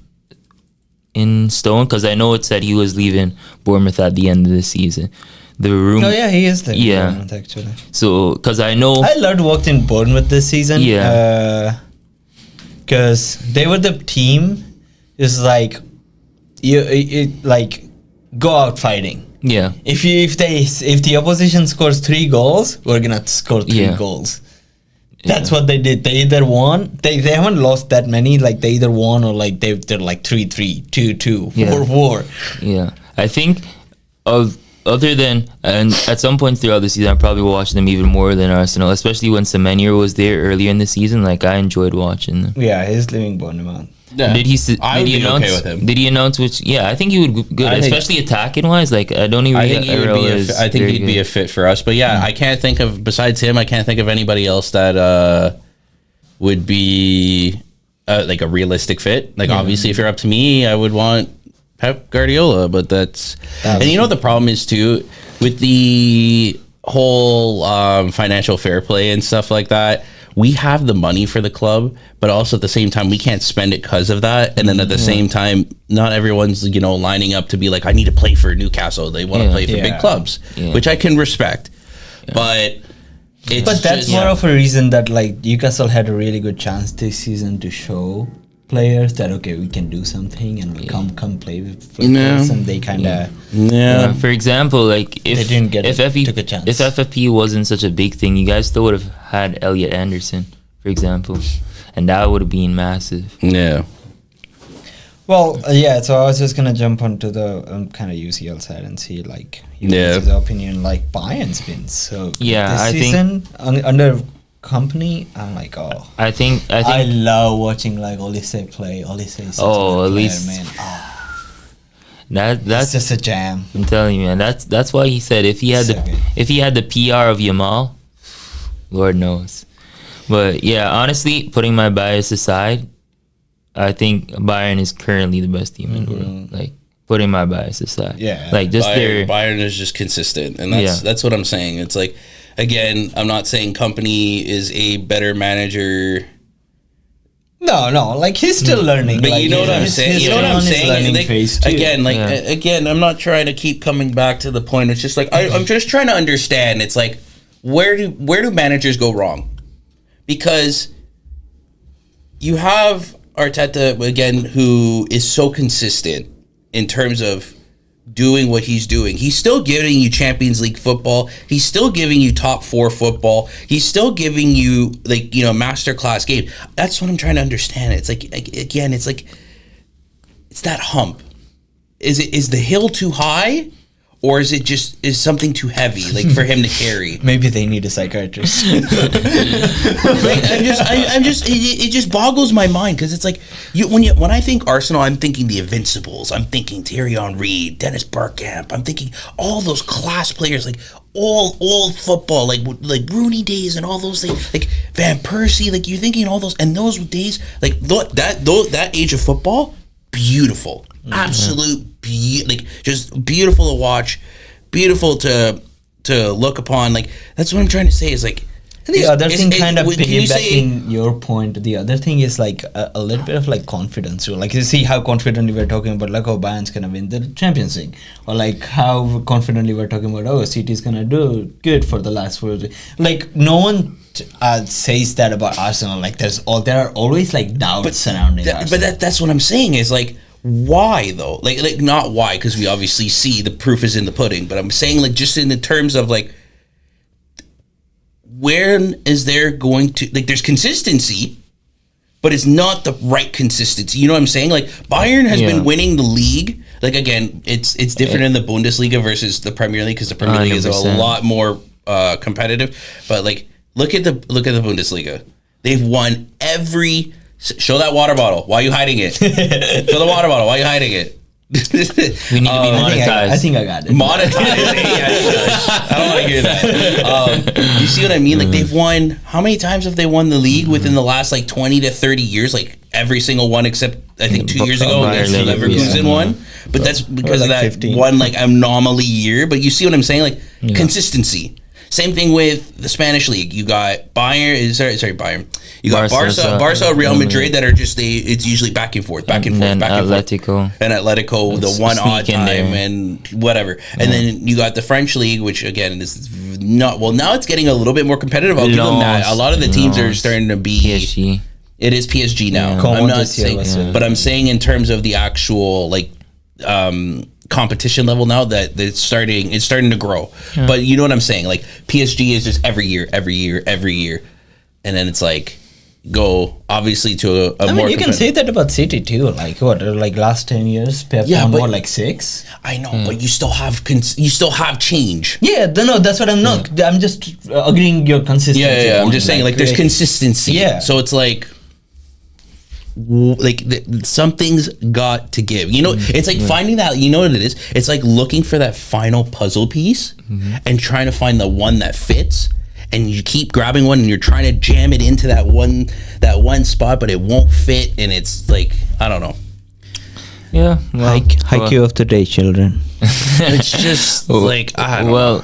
in stone? Because I know it said he was leaving Bournemouth at the end of the season. The room. Oh yeah, he is leaving Bournemouth actually. So, because I know I loved watching Bournemouth this season. Yeah. Because they were the team. It's like go out fighting. Yeah. If the opposition scores 3 goals, we're gonna score 3 goals. That's what they did. They either won. They haven't lost that many. Like they either won or like they're like 3-3, 2-2, 4-4. Yeah. I think other than, and at some points throughout the season, I probably watched them even more than Arsenal, especially when Semenyo was there earlier in the season. Like, I enjoyed watching them. Yeah, he's leaving Bournemouth. Yeah. Did he announce? Okay with him. Did he announce which? Yeah, I think he would be good, especially attacking wise. Like, I don't even. I think he'd be a fit for us. But yeah, I can't think of, besides him, I can't think of anybody else that would be like a realistic fit. Like obviously, if you're up to me, I would want Pep Guardiola, but and you know the problem is too with the whole financial fair play and stuff like that. We have the money for the club, but also at the same time we can't spend it because of that. And then at the same time, not everyone's lining up to be like, I need to play for Newcastle. They want to play for big clubs, which I can respect, but. That's more of a reason that like Newcastle had a really good chance this season to show players that we can do something and we'll come play with us, and they kind of for example, like if they didn't get if took a chance. If FFP wasn't such a big thing, you guys still would have had Elliot Anderson, for example, and that would have been massive. Well, so I was just gonna jump onto the kind of UCL side and see like his opinion. Like Bayern's been so good this season under company. I'm like, I think I love watching like Olise play. Olise is such a good player, man. That's just a jam. I'm telling you, man. That's why he said if he had the PR of Yamal, Lord knows. But yeah, honestly, putting my bias aside, I think Bayern is currently the best team in the world. Like putting my bias aside. Yeah. Like just Bayern is just consistent, and that's what I'm saying. It's like, again, I'm not saying Company is a better manager. No, like he's still learning. But like, you know what I'm saying? You know what I'm saying? Like, again, I'm not trying to keep coming back to the point. It's just like I'm just trying to understand. It's like, where do managers go wrong? Because you have Arteta again, who is so consistent in terms of doing what he's doing. He's still giving you Champions League football. He's still giving you top 4 football. He's still giving you, like, you know, masterclass game. That's what I'm trying to understand. It's like, again, it's like, it's that hump. Is the hill too high, or is something too heavy, like, for him to carry? Maybe they need a psychiatrist. It just boggles my mind, because it's like, when I think Arsenal, I'm thinking the Invincibles. I'm thinking Thierry Henry, Dennis Bergkamp. I'm thinking all those class players, like old football, like Rooney days and all those things, like Van Persie. Like, you're thinking all those, and those days, like that age of football, beautiful, absolute, like, just beautiful to watch, beautiful to look upon. Like, that's what I'm trying to say, is like, the other thing, kind of piggybacking your point, the other thing is like a little bit of like confidence. So, like, you see how confidently we're talking about, like, oh, Bayern's gonna win the Champions League, or like how confidently we're talking about, oh, City's gonna do good for the last 4 years. Like, no one says that about Arsenal. Like, there are always like doubts surrounding Arsenal. But that's what I'm saying, is like, why though? Like not why, because we obviously see the proof is in the pudding. But I'm saying, like, just in the terms of like, when is there going to, like, there's consistency, but it's not the right consistency. You know what I'm saying? Like, Bayern has been winning the league. Like, again, it's different in the Bundesliga versus the Premier League, because the Premier League is a lot more competitive. But like, look at the Bundesliga. They've won every. Show that water bottle. Why are you hiding it? Show the water bottle. Why are you hiding it? We need to be monetized. I think I got it. Monetized. I don't want to hear that. You see what I mean? Like, they've won. How many times have they won the league within the last like 20 to 30 years? Like, every single one except I think 2 years ago against Leverkusen won. But that's because of that 15. One like anomaly year. But you see what I'm saying? Like, consistency. Same thing with the Spanish league. You got Bayern. You got Barca, Real Madrid that are just it's usually back and forth. And Atletico, the one odd time and whatever. And then you got the French league, which again is not, well, now it's getting a little bit more competitive. I'll give them that. A lot of the teams are starting to be PSG. It is PSG now. I'm not saying, but I'm saying in terms of the actual like competition level now, that it's starting to grow. But you know what I'm saying? Like, PSG is just every year, and then it's like go obviously to a more. You can say that about City too. Like, what, like last 10 years, Pep won more like 6. I know, but you still have change. Yeah, no, that's what I'm not. I'm just agreeing your consistency. Yeah. I'm just saying, like, there's consistency. Yeah. So it's like something's got to give. You know, it's like finding that. You know what it is? It's like looking for that final puzzle piece and trying to find the one that fits. And you keep grabbing one, and you're trying to jam it into that one spot, but it won't fit, and it's like, I don't know. Yeah, well, haiku of the day, children. It's just like, I don't know.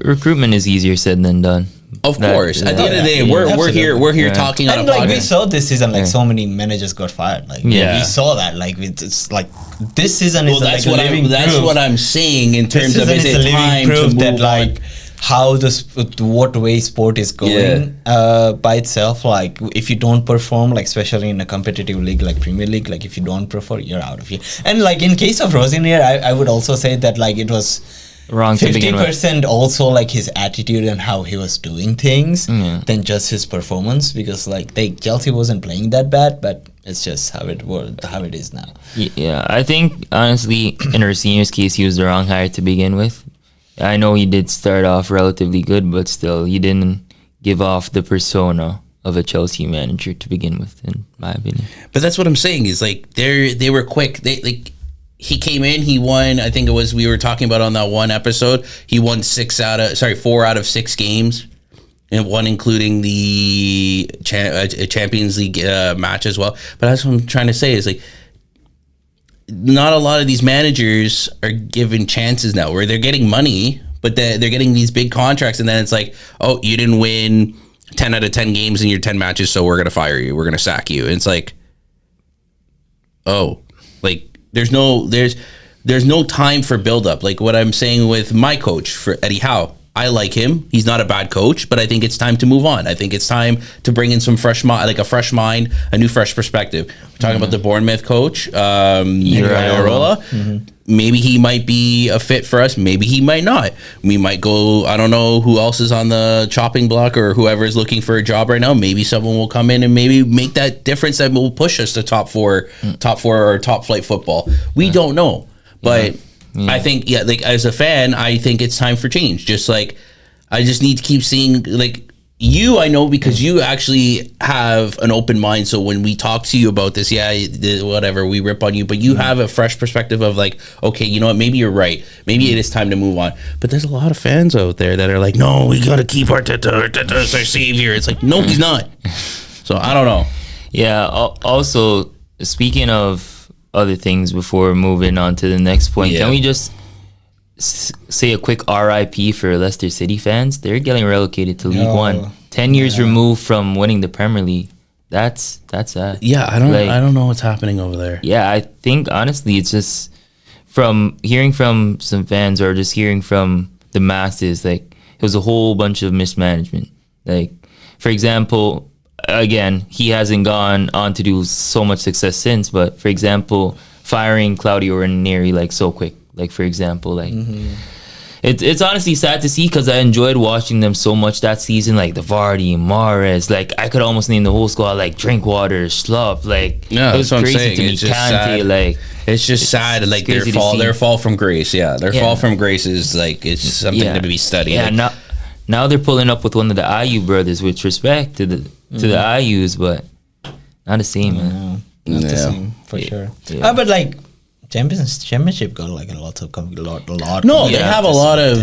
Recruitment is easier said than done. Of course, at the end of the day, we're here talking on a podcast. We saw this season, like, so many managers got fired. Like, we saw that. Like, it's like this season is that's what I'm saying in terms of, is it time to move that, like, how what way sport is going by itself. Like, if you don't perform, like, especially in a competitive league like Premier League, like, if you don't perform, you're out of here. And like in case of Rosenier, I would also say that, like, it was wrong 50% also like his attitude and how he was doing things than just his performance, because like Chelsea wasn't playing that bad, but it's just how it is now. Yeah, I think honestly in Rosenior's case, he was the wrong hire to begin with. I know he did start off relatively good, but still, he didn't give off the persona of a Chelsea manager to begin with, in my opinion. But that's what I'm saying, is like they were quick. He came in, he won. I think it was, we were talking about on that one episode, he won 4 out of 6 games, and one including the Champions League match as well. But that's what I'm trying to say, is like, not a lot of these managers are given chances now where they're getting money, but they're getting these big contracts, and then it's like, oh, you didn't win 10 out of 10 games in your 10 matches, so we're gonna fire you, we're gonna sack you. And it's like, oh, like there's no time for buildup. Like what I'm saying with my coach for Eddie Howe, I like him. He's not a bad coach, but I think it's time to move on. I think it's time to bring in some fresh mind, like a fresh mind, a new fresh perspective. We're talking about the Bournemouth coach, Iraola. Maybe he might be a fit for us. Maybe he might not. We might go, I don't know who else is on the chopping block or whoever is looking for a job right now. Maybe someone will come in and maybe make that difference that will push us to top four or top flight football. We don't know. But I think, like as a fan, I think it's time for change. Just like, I just need to keep seeing, like, you, I know because you actually have an open mind. So when we talk to you about this, whatever, we rip on you, but you have a fresh perspective of like, okay, you know what, maybe you're right. Maybe it is time to move on. But there's a lot of fans out there that are like, no, we got to keep Arteta's our savior. It's like, no, he's not. So I don't know. Yeah. Also, speaking of other things before moving on to the next point, can we just say a quick RIP for Leicester City fans? They're getting relegated to League One. 10 years removed from winning the Premier League. That's sad. Yeah, I don't know what's happening over there. Yeah, I think honestly it's just from hearing from some fans or just hearing from the masses, like it was a whole bunch of mismanagement. Like, for example, again, he hasn't gone on to do so much success since, but for example, firing Claudio Ranieri like so quick. Like, for example, like it's honestly sad to see because I enjoyed watching them so much that season. Like the Vardy, Mahrez, like I could almost name the whole squad. Like Drinkwater, Schlupp, like yeah, it was that's what crazy I'm saying. to me. It's just Kante, sad. like it's just sad. Like crazy to see. their fall from grace. Yeah, their fall from grace is like it's something to be studied. Yeah, like, now they're pulling up with one of the Ayew brothers, with respect to the Ayews, but not the same, man. Not the same for sure. Yeah. But like championship got like a lot. No, they have a lot of.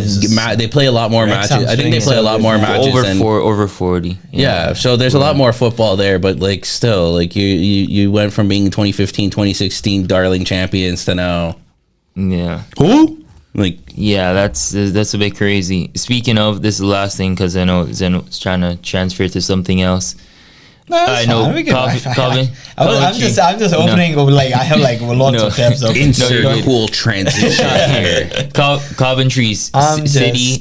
They play a lot more matches. I think they play a lot more matches over 40. Yeah, so there's a lot more football there, but like still, like you went from being 2015, 2016 darling champions to now. Yeah. Who? Like, yeah, that's a bit crazy. Speaking of, this is the last thing because I know Zen was trying to transfer to something else. I know. I'm just opening. Like I have like lots of tabs open. Insert cool transition here. Coventry City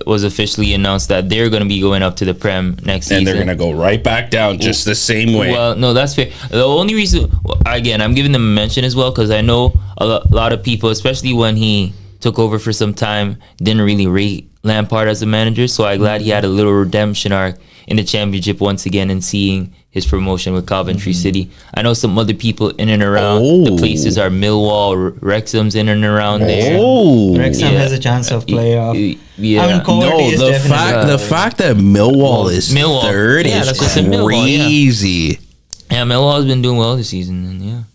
was officially announced that they're going to be going up to the Prem next season, and they're going to go right back down just the same way. Well, no, that's fair. The only reason, again, I'm giving them a mention as well because I know a lot of people, especially when he took over for some time, didn't really rate Lampard as a manager. So I'm glad he had a little redemption arc in the championship once again and seeing his promotion with Coventry City. I know some other people in and around the places are Millwall, Wrexham's in and around there. Wrexham has a chance of playoff. Yeah. I mean, the fact that Millwall is third is crazy. Yeah, Millwall has been doing well this season, and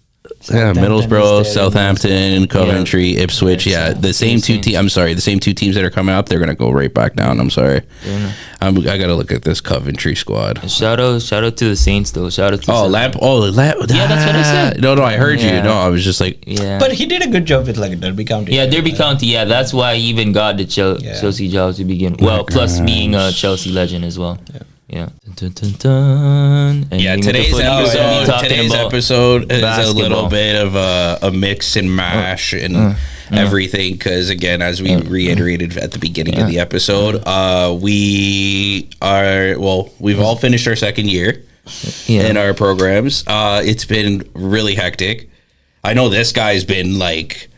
Middlesbrough, Southampton, Coventry, Ipswich. Yeah, the same two teams. I'm sorry, the same two teams that are coming up. They're gonna go right back down. I'm sorry. I gotta look at this Coventry squad. Shout out to the Saints though. Shout out to Lamp. Yeah, that's what I said. No, I heard you. No, I was just like, But he did a good job with like Derby County. Yeah, Derby County. Yeah, that's why he even got the Chelsea job to begin. Well, plus being a Chelsea legend as well. Yeah. Dun, dun, dun. And today's episode is basketball. a little bit of a mix and mash and everything because, again, as we reiterated at the beginning of the episode, we've all finished our second year in our programs. It's been really hectic. I know this guy's been like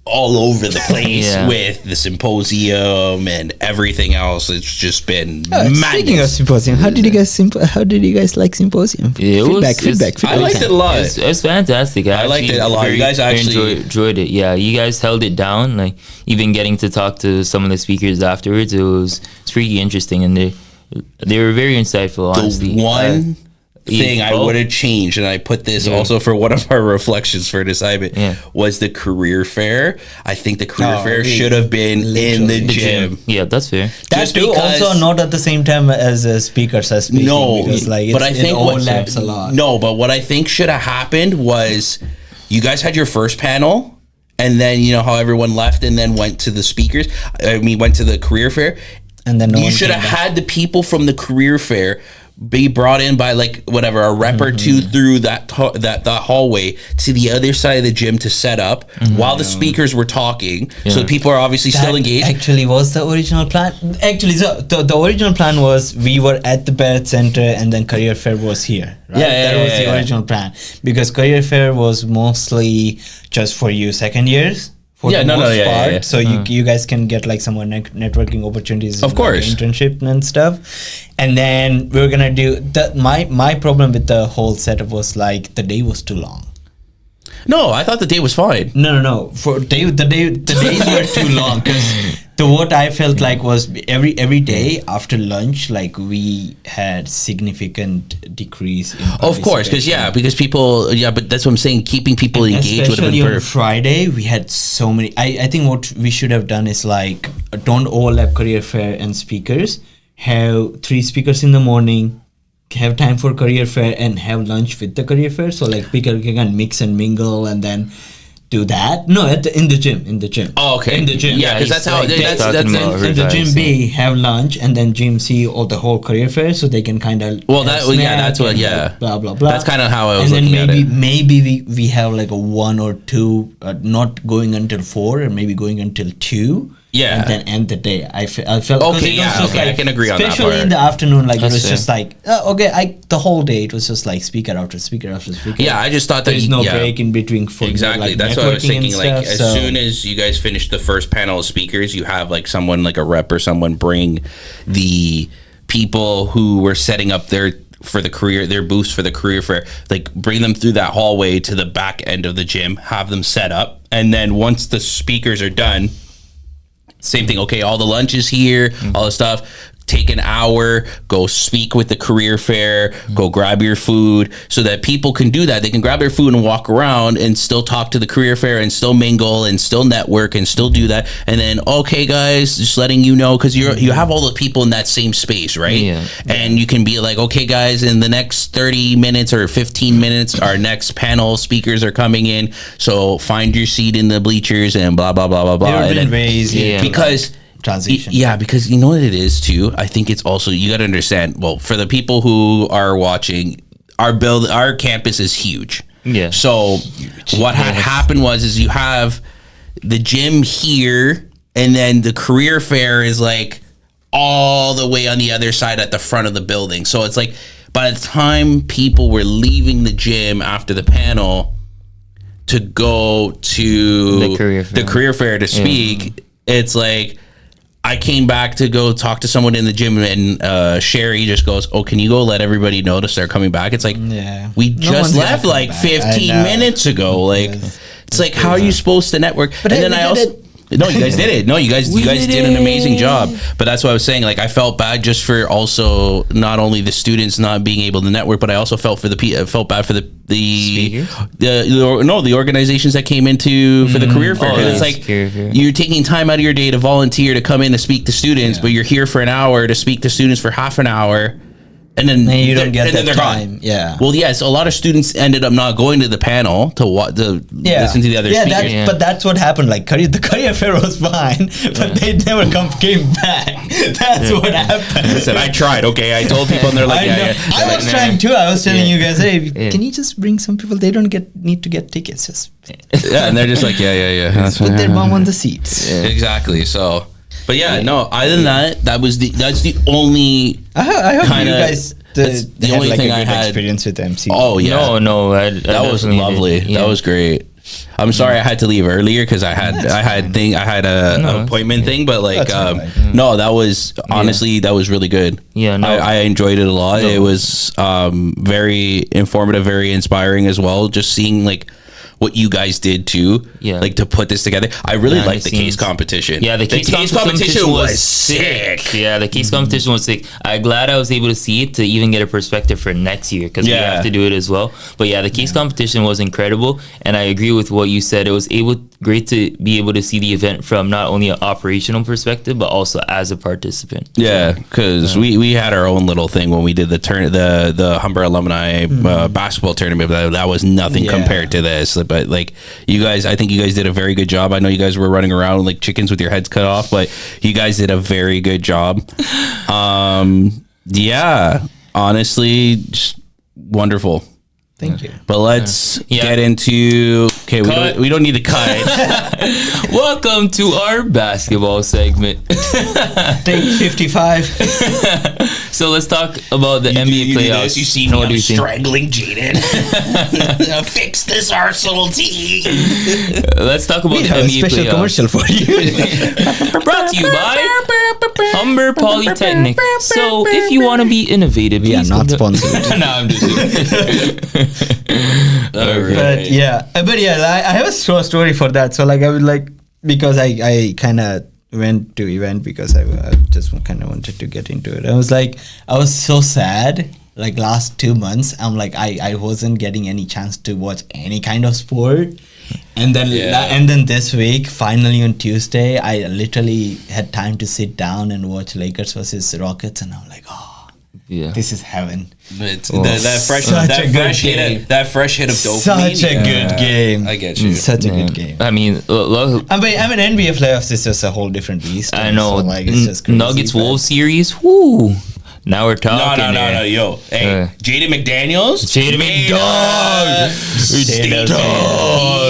all over the place with the symposium and everything else. It's just been madness. Speaking of symposium, how did you guys like symposium? Feedback. I liked it a lot. It's fantastic. I liked it a lot. You guys actually enjoyed it. Yeah, you guys held it down. Like even getting to talk to some of the speakers afterwards, it's pretty interesting, and they were very insightful. Honestly, the one thing I would have changed, and I put this also for one of our reflections for this was the career fair. I think the career fair should have been in the gym. Yeah, that's fair. That's also not at the same time as speakers are speaking. No, because, like, but I think overlaps a lot. No, but what I think should have happened was you guys had your first panel, and then you know how everyone left and then went to the speakers. I mean, went to the career fair, And then you should have had the people from the career fair be brought in by like whatever a rep or two through that hallway to the other side of the gym to set up while the speakers were talking, so people are obviously still engaged. Actually, was the original plan. Actually, so the original plan was we were at the Barrett Center and then career fair was here. Right? That was the original plan, because career fair was mostly just for you second years. For the most part, so you guys can get like some more networking opportunities, of course, like internship and stuff. And then we were gonna do that. My problem with the whole setup was like the day was too long. No, I thought the day was fine. No. For the days were too long, because what I felt like was every day after lunch, like we had significant decrease in of course, because people, but that's what I'm saying, keeping people engaged would have been perfect. On Friday, we had so many. I think what we should have done is like, don't overlap career fair and speakers. Have 3 speakers in the morning, have time for career fair, and have lunch with the career fair, so like people can mix and mingle and then do that. No, in the gym. Oh, okay. In the gym. Yeah, because that's how in the gym B have lunch, and then gym C or the whole career fair, so they can kind of that's what blah blah blah. That's kind of how I was and looking then at it. Maybe we have like a 1 or 2 not going until 4, or maybe going until 2. Yeah, and then end the day. I felt okay. Yeah, okay. Like, I can agree on that. Especially in the afternoon, like it was just like the whole day it was just like speaker after speaker after speaker. Yeah, I just thought there's no break in between. For exactly, like, that's what I was thinking. Like stuff, as soon as you guys finish the first panel of speakers, you have like someone like a rep or someone bring the people who were setting up their booths for the career fair, like bring them through that hallway to the back end of the gym, have them set up, and then once the speakers are done, same thing. Okay, all the lunch is here, all the stuff. Take an hour, go speak with the career fair, go grab your food, so that people can do that. They can grab their food and walk around and still talk to the career fair and still mingle and still network and still do that. And then, okay, guys, just letting you know, because you have all the people in that same space, right? Yeah. And you can be like, okay, guys, in the next 30 minutes or 15 minutes, our next panel speakers are coming in. So find your seat in the bleachers and blah, blah, blah, blah, blah. It would have been very easy. Because transition. Yeah, because you know what it is too? I think it's also, you got to understand, well, for the people who are watching, our campus is huge. Yeah. So what had happened is you have the gym here, and then the career fair is like all the way on the other side at the front of the building. So it's like by the time people were leaving the gym after the panel to go to the career fair to speak, it's like, I came back to go talk to someone in the gym, and Sherry just goes, "Oh, can you go let everybody know to start coming back?" It's like, we just left like 15 minutes ago. Like, it's like, how are you supposed to network? But and then I also. No, you guys did it. No, you guys did an amazing job. But that's what I was saying. Like, I felt bad just for also not only the students not being able to network, but I also felt bad for the organizations that came into for the career fair. It's like you're taking time out of your day to volunteer to come in to speak to students, but you're here for an hour to speak to students for half an hour. And then you don't get that time. Gone. Yeah. Well, yes, a lot of students ended up not going to the panel to listen to the other speakers. But that's what happened. Like the career fair was fine, but they never came back. That's what happened. Listen, I tried. Okay, I told people, and they're like, I was trying too. I was telling you guys, hey, can you just bring some people? They don't need to get tickets. Just and they're just like, Just put their mom on the seats. Exactly. So. But other than that, that's the only. I hope you guys. The only thing I had experience with MC. Oh yeah, no, that was lovely. Yeah. That was great. I'm sorry I had to leave earlier because I had an appointment thing, but like no, that was honestly that was really good. Yeah, no, I enjoyed it a lot. No. It was very informative, very inspiring as well. Just seeing like what you guys did too, like to put this together. I really liked the case competition. Yeah, the case competition was sick. Yeah, the case competition was sick. I'm glad I was able to see it to even get a perspective for next year, because we have to do it as well. But yeah, the case competition was incredible, and I agree with what you said. It was great to be able to see the event from not only an operational perspective, but also as a participant. Yeah, because we had our own little thing when we did the Humber alumni basketball tournament. But that was nothing compared to this. But but like you guys, I think you guys did a very good job. I know you guys were running around like chickens with your heads cut off, but you guys did a very good job. Yeah, honestly, just wonderful. Thank you. But let's get into. Okay, we don't need to cut. Welcome to our basketball segment. Take 55. So let's talk about the NBA playoffs. You see me strangling Jaden. Fix this Arsenal team. Let's talk about the NBA special playoffs. commercial for you. Brought to you by Humber Polytechnic. So if you want to be innovative, We are please not come to- sponsored. No, I'm just kidding. But yeah, I have a story for that. So like I would like, because I kind of went to event because I just kind of wanted to get into it. I was so sad. Like last 2 months, I'm like I wasn't getting any chance to watch any kind of sport. And then this week, finally on Tuesday, I literally had time to sit down and watch Lakers versus Rockets, and I'm like, oh. Yeah. This is heaven. That fresh hit of dopamine. Such a good game. I get you. Such a good game. I mean, look, I mean, NBA playoffs is just a whole different beast. I know. So, like, it's just crazy, Nuggets but- Wolves series. Whoo. Now we're talking. No, yo. Hey, Jaden McDaniels. Jaden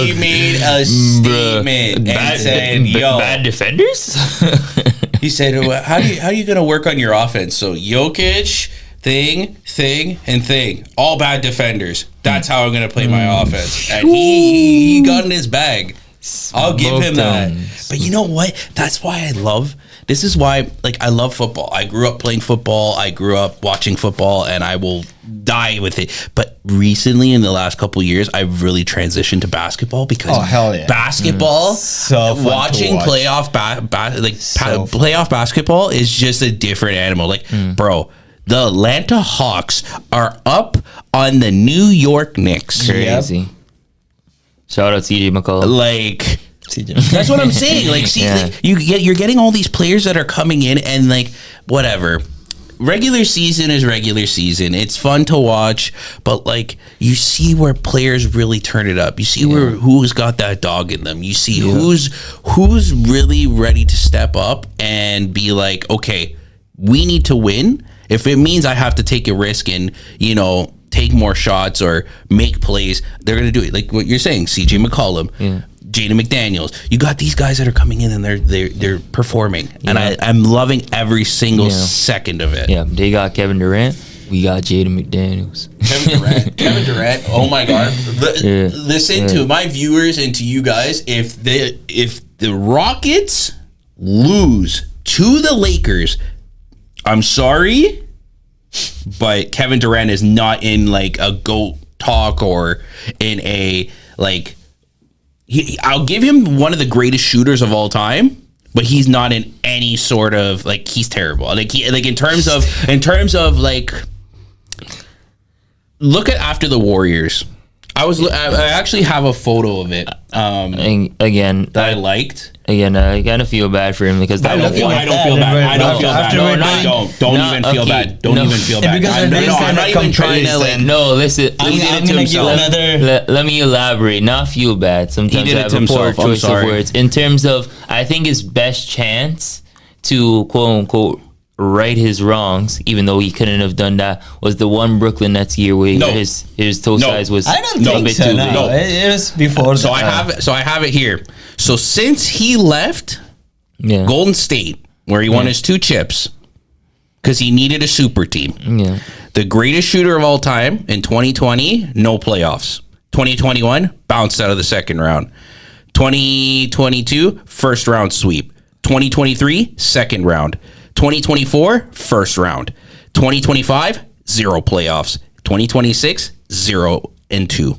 He made a statement and said, yo. Bad defenders? He said, well, how are you going to work on your offense? So Jokic, thing, and thing. All bad defenders. That's how I'm going to play my offense. And he got in his bag. I'll give him that. But you know what? That's why this is why, like, I love football. I grew up playing football. I grew up watching football, and I will die with it. But recently, in the last couple of years, I've really transitioned to basketball because basketball, so fun watching to watch. playoff basketball is just a different animal. Like, bro, the Atlanta Hawks are up on the New York Knicks. Crazy. Yep. Shout out CJ McCollum. Like, that's what I'm saying. Like, see, like, you're getting all these players that are coming in, and like, whatever. Regular season is regular season. It's fun to watch, but like, you see where players really turn it up. You see who's got that dog in them. You see who's really ready to step up and be like, okay, we need to win. If it means I have to take a risk and, you know, take more shots or make plays, they're going to do it. Like what you're saying, CJ McCollum, Jaden McDaniels. You got these guys that are coming in and they're performing. And I'm loving every single second of it. Yeah, they got Kevin Durant. We got Jaden McDaniels. Kevin Durant. Oh my God. Listen to my viewers and to you guys. If the Rockets lose to the Lakers, I'm sorry, but Kevin Durant is not in like a GOAT talk or in a like. I'll give him one of the greatest shooters of all time, but he's not in any sort of like, he's terrible. Like in terms of like, look at after the Warriors. I actually have a photo of it. Again, that I liked. Again, I kind of feel bad for him because I don't feel bad. Don't even feel bad. Don't even feel bad. I'm not even trying to like. No, listen. Let me elaborate. Not feel bad. Sometimes I have a poor choice of words. In terms of, I think his best chance to quote unquote right his wrongs, even though he couldn't have done that, was the one Brooklyn Nets year where his toe size was I don't think so. No, it was before. So I have it here. So since he left Golden State, where he won his 2 chips, because he needed a super team. Yeah. The greatest shooter of all time in 2020, no playoffs. 2021, bounced out of the second round. 2022, first round sweep. 2023, second round. 2024, first round. 2025, 0 playoffs. 2026, 0-2.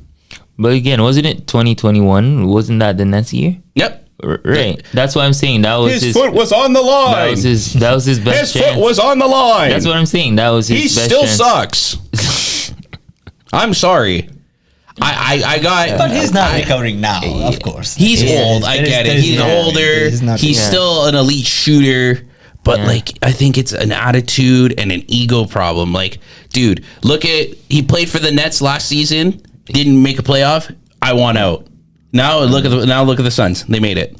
But again, wasn't it 2021? Wasn't that the Nets year? Yep. Right. That's what I'm saying. That was his foot was on the line. That was his best his chance. Foot was on the line. That's what I'm saying. That was his he best still chance. Sucks. I'm sorry. I got. But he's not recovering now, of course. He's old. I get it. He's older. He's still an elite shooter. But like, I think it's an attitude and an ego problem. Like, dude, he played for the Nets last season. Didn't make a playoff. I want out. Now look at the Suns. They made it.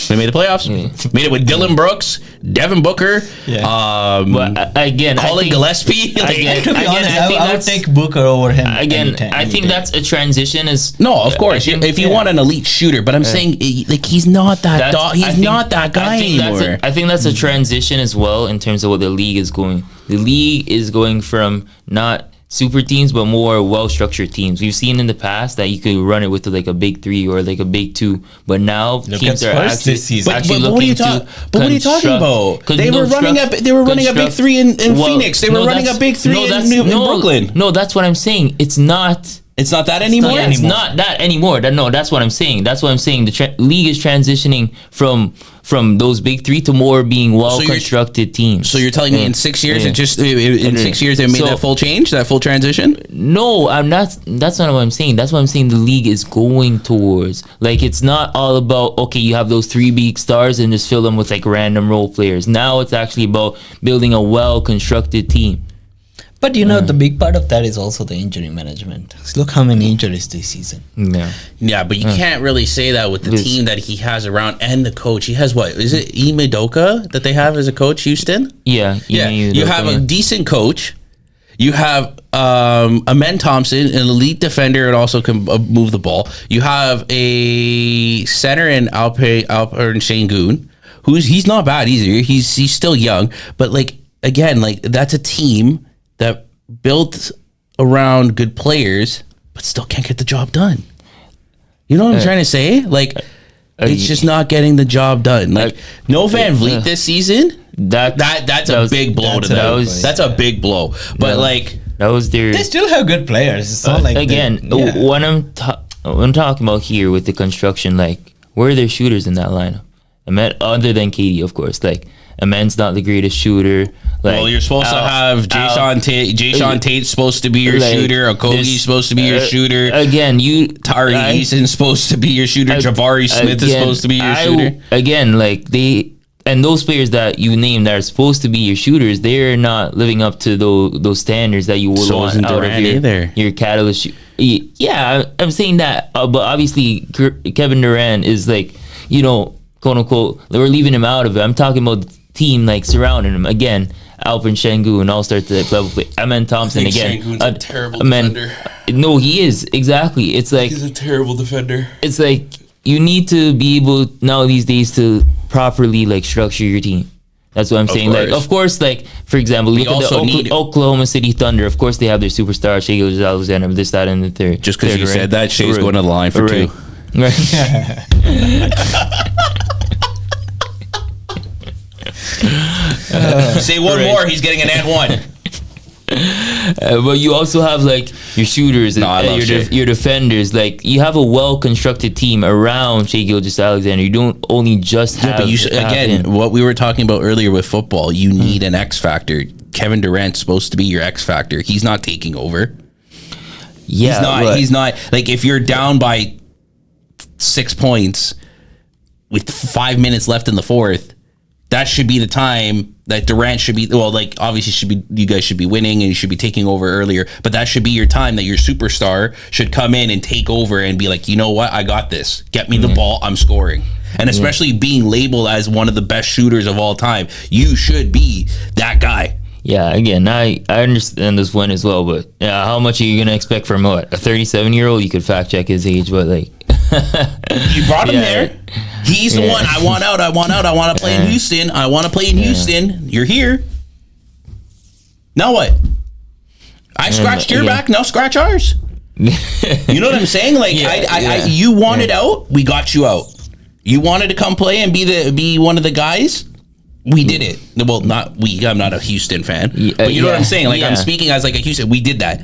They made the playoffs. Made it with Dylan Brooks, Devin Booker. But again, Colin Gillespie. To be honest, I would take Booker over him. Again, I think that's a transition. Of course. If you want an elite shooter, but I'm saying like he's not that. He's not that guy anymore. I think that's a transition as well in terms of what the league is going. The league is going from not super teams, but more well-structured teams. We've seen in the past that you could run it with like a big 3 or like a big 2, but now teams are actually looking to. But what are you talking about? They were running a big 3 in Phoenix. They were running a big 3 in Brooklyn. No, that's what I'm saying. It's not that anymore. It's not that anymore. That's what I'm saying. That's what I'm saying. The league is transitioning from those big 3 to more being well-constructed teams. So you're telling me in 6 years, in 6 years they made that full change, that full transition? No, I'm not. That's not what I'm saying. That's what I'm saying. The league is going towards. Like, it's not all about, okay, you have those 3 big stars and just fill them with like random role players. Now it's actually about building a well-constructed team. But the big part of that is also the injury management. Look how many injuries this season. Yeah, but you can't really say that with the team that he has around and the coach. He has what? Is it Ime Udoka that they have as a coach, Houston? Yeah. You have a decent coach. You have Amen Thompson, an elite defender, and also can move the ball. You have a center in Alperen Şengün, he's not bad either. He's still young, but like again, like that's a team that built around good players, but still can't get the job done. You know what I'm trying to say? Like, it's just not getting the job done. Like, no Van Vliet this season. That's a big blow to them. That's a big blow. But like, that was their. They still have good players. It's not like when I'm talking about here with the construction, like, where are their shooters in that lineup? Other than KD, of course. Like, Amen's not the greatest shooter. Like, well, you're supposed to have Jason Tate's supposed to be your shooter. Okogie's supposed to be your shooter. Again, Tari Eason's supposed to be your shooter. Jabari Smith is supposed to be your shooter. Again, like those players that you named that are supposed to be your shooters, they're not living up to those standards that you would want out of your catalyst. Yeah, I'm saying that, but obviously Kevin Durant is like, quote unquote, we're leaving him out of it. I'm talking about the team like surrounding him. Again, Alperen Şengün, all-star to that level play. Amen Thompson again. Şengün's a terrible defender. No, he is, exactly. It's like he's a terrible defender. It's like you need to be able now these days to properly like structure your team. That's what I'm saying. Like, of course, like for example, look at the Oklahoma City Thunder. Of course, they have their superstar Shai Gilgeous-Alexander, this, that, and the third. Just because you said that, Shai's going to the line for 2. Right. Say one more, he's getting an and one. But you also have like your shooters and your defenders. Like, you have a well-constructed team around Shai Gilgeous-Alexander. You don't only just have. But what we were talking about earlier with football, you need an X factor. Kevin Durant's supposed to be your X factor. He's not taking over. Yeah, he's not. Like, if you're down by 6 points with 5 minutes left in the fourth, that should be the time that Durant should be. Well, like, obviously you guys should be winning and you should be taking over earlier, but that should be your time that your superstar should come in and take over and be like, you know what, I got this. Get me the ball, I'm scoring. And especially being labeled as one of the best shooters of all time, you should be that guy. Yeah, again, I understand this one as well, but how much are you going to expect from a 37-year-old? You could fact check his age, but like... You brought him there. He's the one. I want out. I want to play in Houston. I want to play in Houston. You're here. Now what? I scratched your back. Now scratch ours. You know what I'm saying? Like, you wanted out. We got you out. You wanted to come play and be one of the guys. We did it. Well, not we. I'm not a Houston fan, but you know what I'm saying. Like, I'm speaking as like a Houston. We did that.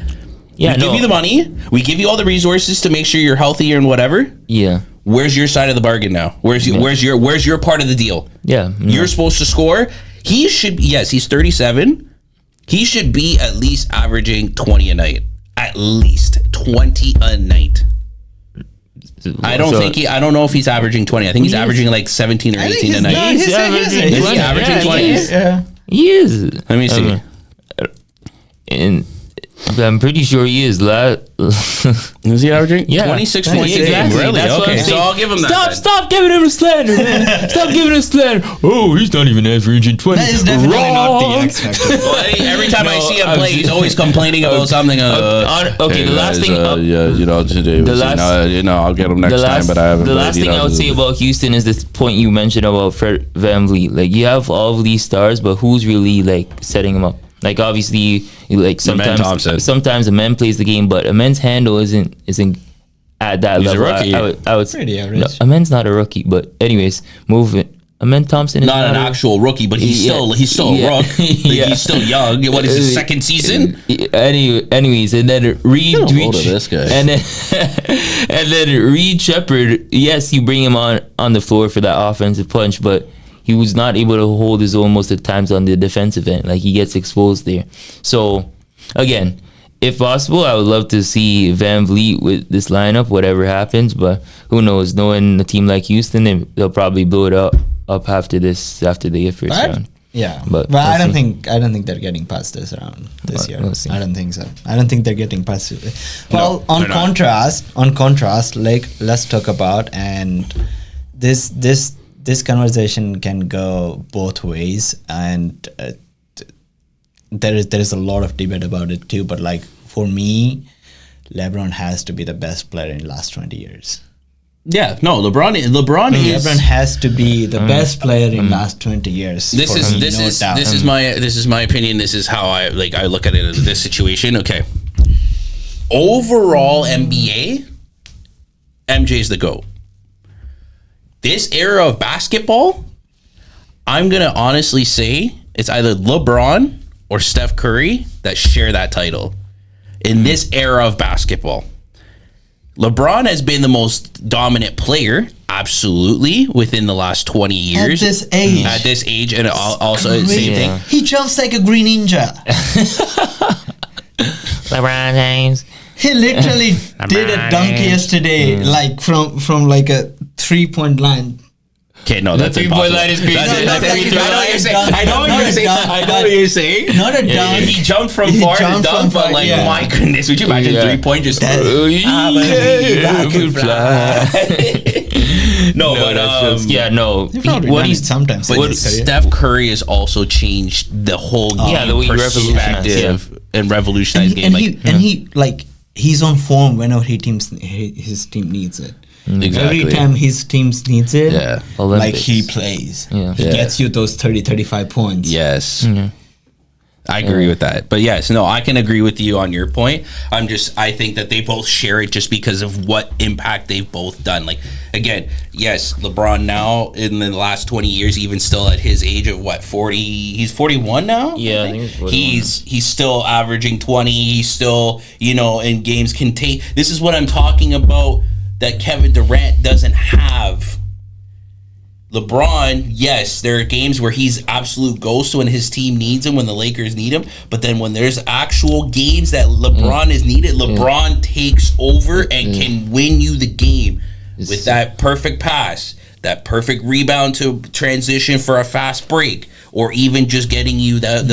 Yeah, we give you the money. We give you all the resources to make sure you're healthy and whatever. Yeah. Where's your side of the bargain now? Where's your part of the deal? Yeah. You're supposed to score. He should. Yes, he's 37. He should be at least averaging 20 a night. At least 20 a night. I don't know if he's averaging 20. I think he's averaging like 17 or 18 a night. He's averaging 20. Yeah. He is. Let me see. And I'm pretty sure he is. Is he averaging? Yeah. 26 points a game. Exactly. Really? That's what I'm Okay. So saying. I'll give him that. Stop giving him a slander, man. Stop giving him slander. Oh, he's not even averaging 20. That is definitely not the X factor. Well, every time I No, see him I'm play, he's just- always complaining about something. Okay, the last thing. Today the last- I'll get him next the last, time, but I haven't. the last thing I would say about Houston is this point you mentioned about Fred VanVleet. Like, you have all of these stars, but who's really like setting them up? Like, obviously, like sometimes a man plays the game, but a man's handle isn't at that He's a level. rookie. I would Pretty average. No, a man's not a rookie, but anyways, moving. Amen Thompson is not an a- actual rookie, but he's still a Yeah. rook. Like, Yeah. He's still young. What is his second season? Anyways, and then Reed, Get a hold of this guy. and then Reed Shepherd. Yes, you bring him on the floor for that offensive punch, but he was not able to hold his own most of the times on the defensive end. Like, he gets exposed there. So again, if possible, I would love to see VanVleet with this lineup, whatever happens. But who knows? Knowing a team like Houston, they'll probably blow it up after the first round. Yeah, But but I we'll don't see. think they're getting past this round this year. we'll see. I don't think so. I don't think they're getting past it. Well, No, on they're not. contrast, like, let's talk about, and this conversation can go both ways, and there is a lot of debate about it too. But like, for me, LeBron has to be the best player in the last 20 years. Yeah, no, LeBron is. LeBron has to be the best player in last 20 years. This for is me, this no is doubt. this is my opinion. This is how I look at it in this situation. Okay, overall NBA, MJ's the GOAT. This era of basketball, I'm gonna honestly say it's either LeBron or Steph Curry that share that title in this era of basketball. LeBron has been the most dominant player, absolutely, within the last 20 years. At this age. And also the same Yeah. thing. He jumps like a green ninja. LeBron James. He literally did a dunk yesterday, like from like a 3-point line. Okay, no, that's 3-point impossible. line is crazy. I know what you're saying. Not a dunk. He jumped from He far to jumped dunk, from but far, like, yeah. my goodness, would you imagine Yeah. 3-point just? That- No, but What he's sometimes. But in his career. Steph Curry has also changed the whole game Yeah, the way he revolutionized, perspective and revolutionized game. He's on form whenever his team needs it. Exactly. Every time his team needs it, Yeah. like, he plays. Yeah. He Yeah. gets you those 30, 35 points. Yes. I agree with that. But yes, no, I can agree with you on your point. I think that they both share it just because of what impact they've both done. Like, again, yes, LeBron now in the last 20 years, even still at his age of 40, he's 41 now? Yeah, I think he's 41. He's still averaging 20. He's still, in games can take. This is what I'm talking about that Kevin Durant doesn't have. LeBron, yes, there are games where he's absolute ghost when his team needs him, when the Lakers need him. But then when there's actual games that LeBron is needed, LeBron takes over and can win you the game with that perfect pass, that perfect rebound to transition for a fast break, or even just getting you that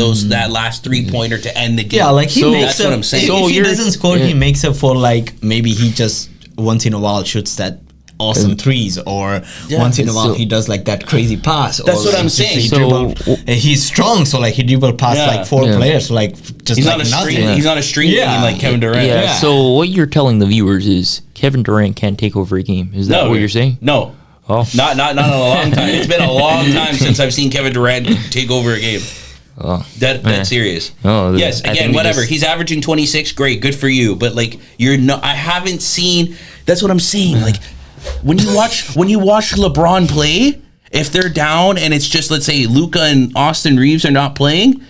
last 3-pointer to end the game. Yeah, like, he So makes that's what up. I'm saying. If he doesn't score, he makes up for, like, maybe he just once in a while shoots that awesome threes, or once in a while he does like that crazy pass. That's or what like I'm just saying. he So- dribble- he's strong, so like he dribble past like four players, like just He's like not a nothing. stream. He's not a stream team like Kevin Durant. Yeah. So what you're telling the viewers is Kevin Durant can't take over a game. Is that what you're saying? No. Oh. Not in a long time. It's been a long time since I've seen Kevin Durant take over a game. Oh. That's serious. Oh, yes, I again, think we whatever. just- He's averaging 26. Great, good for you. But like, you're not. I haven't seen. That's what I'm saying. Like, when you watch LeBron play, if they're down and it's just, let's say, Luka and Austin Reeves are not playing,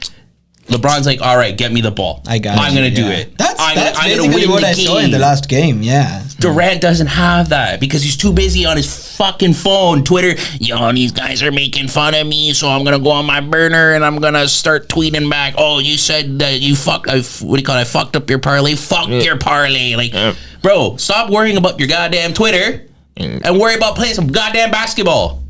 LeBron's like, all right, get me the ball. I'm gonna do it. That's I'm basically gonna win what the I saw in game. the last game. Yeah. Durant doesn't have that because he's too busy on his fucking phone, Twitter. Yo, these guys are making fun of me, so I'm gonna go on my burner and I'm gonna start tweeting back. Oh, you said that you fucked. I fucked up your parlay. Fuck your parlay. Like, bro, stop worrying about your goddamn Twitter and worry about playing some goddamn basketball.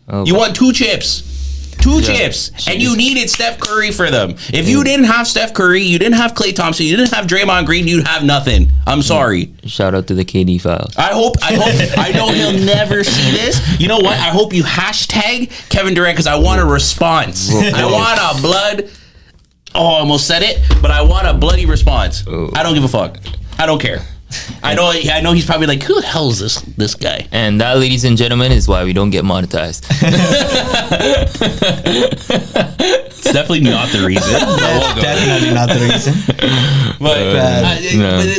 Oh, You want 2 chips. 2 chips. And you needed Steph Curry for them. If you didn't have Steph Curry, you didn't have Klay Thompson, you didn't have Draymond Green, you'd have nothing. I'm sorry. Shout out to the KD files. I know he'll never see this. You know what? I hope you hashtag Kevin Durant because I want a response. I want a blood. Oh, I almost said it, but I want a bloody response. I don't give a fuck. I don't care. I know he's probably like, who the hell is this guy? And that, ladies and gentlemen, is why we don't get monetized. It's definitely not the reason. Definitely not the reason.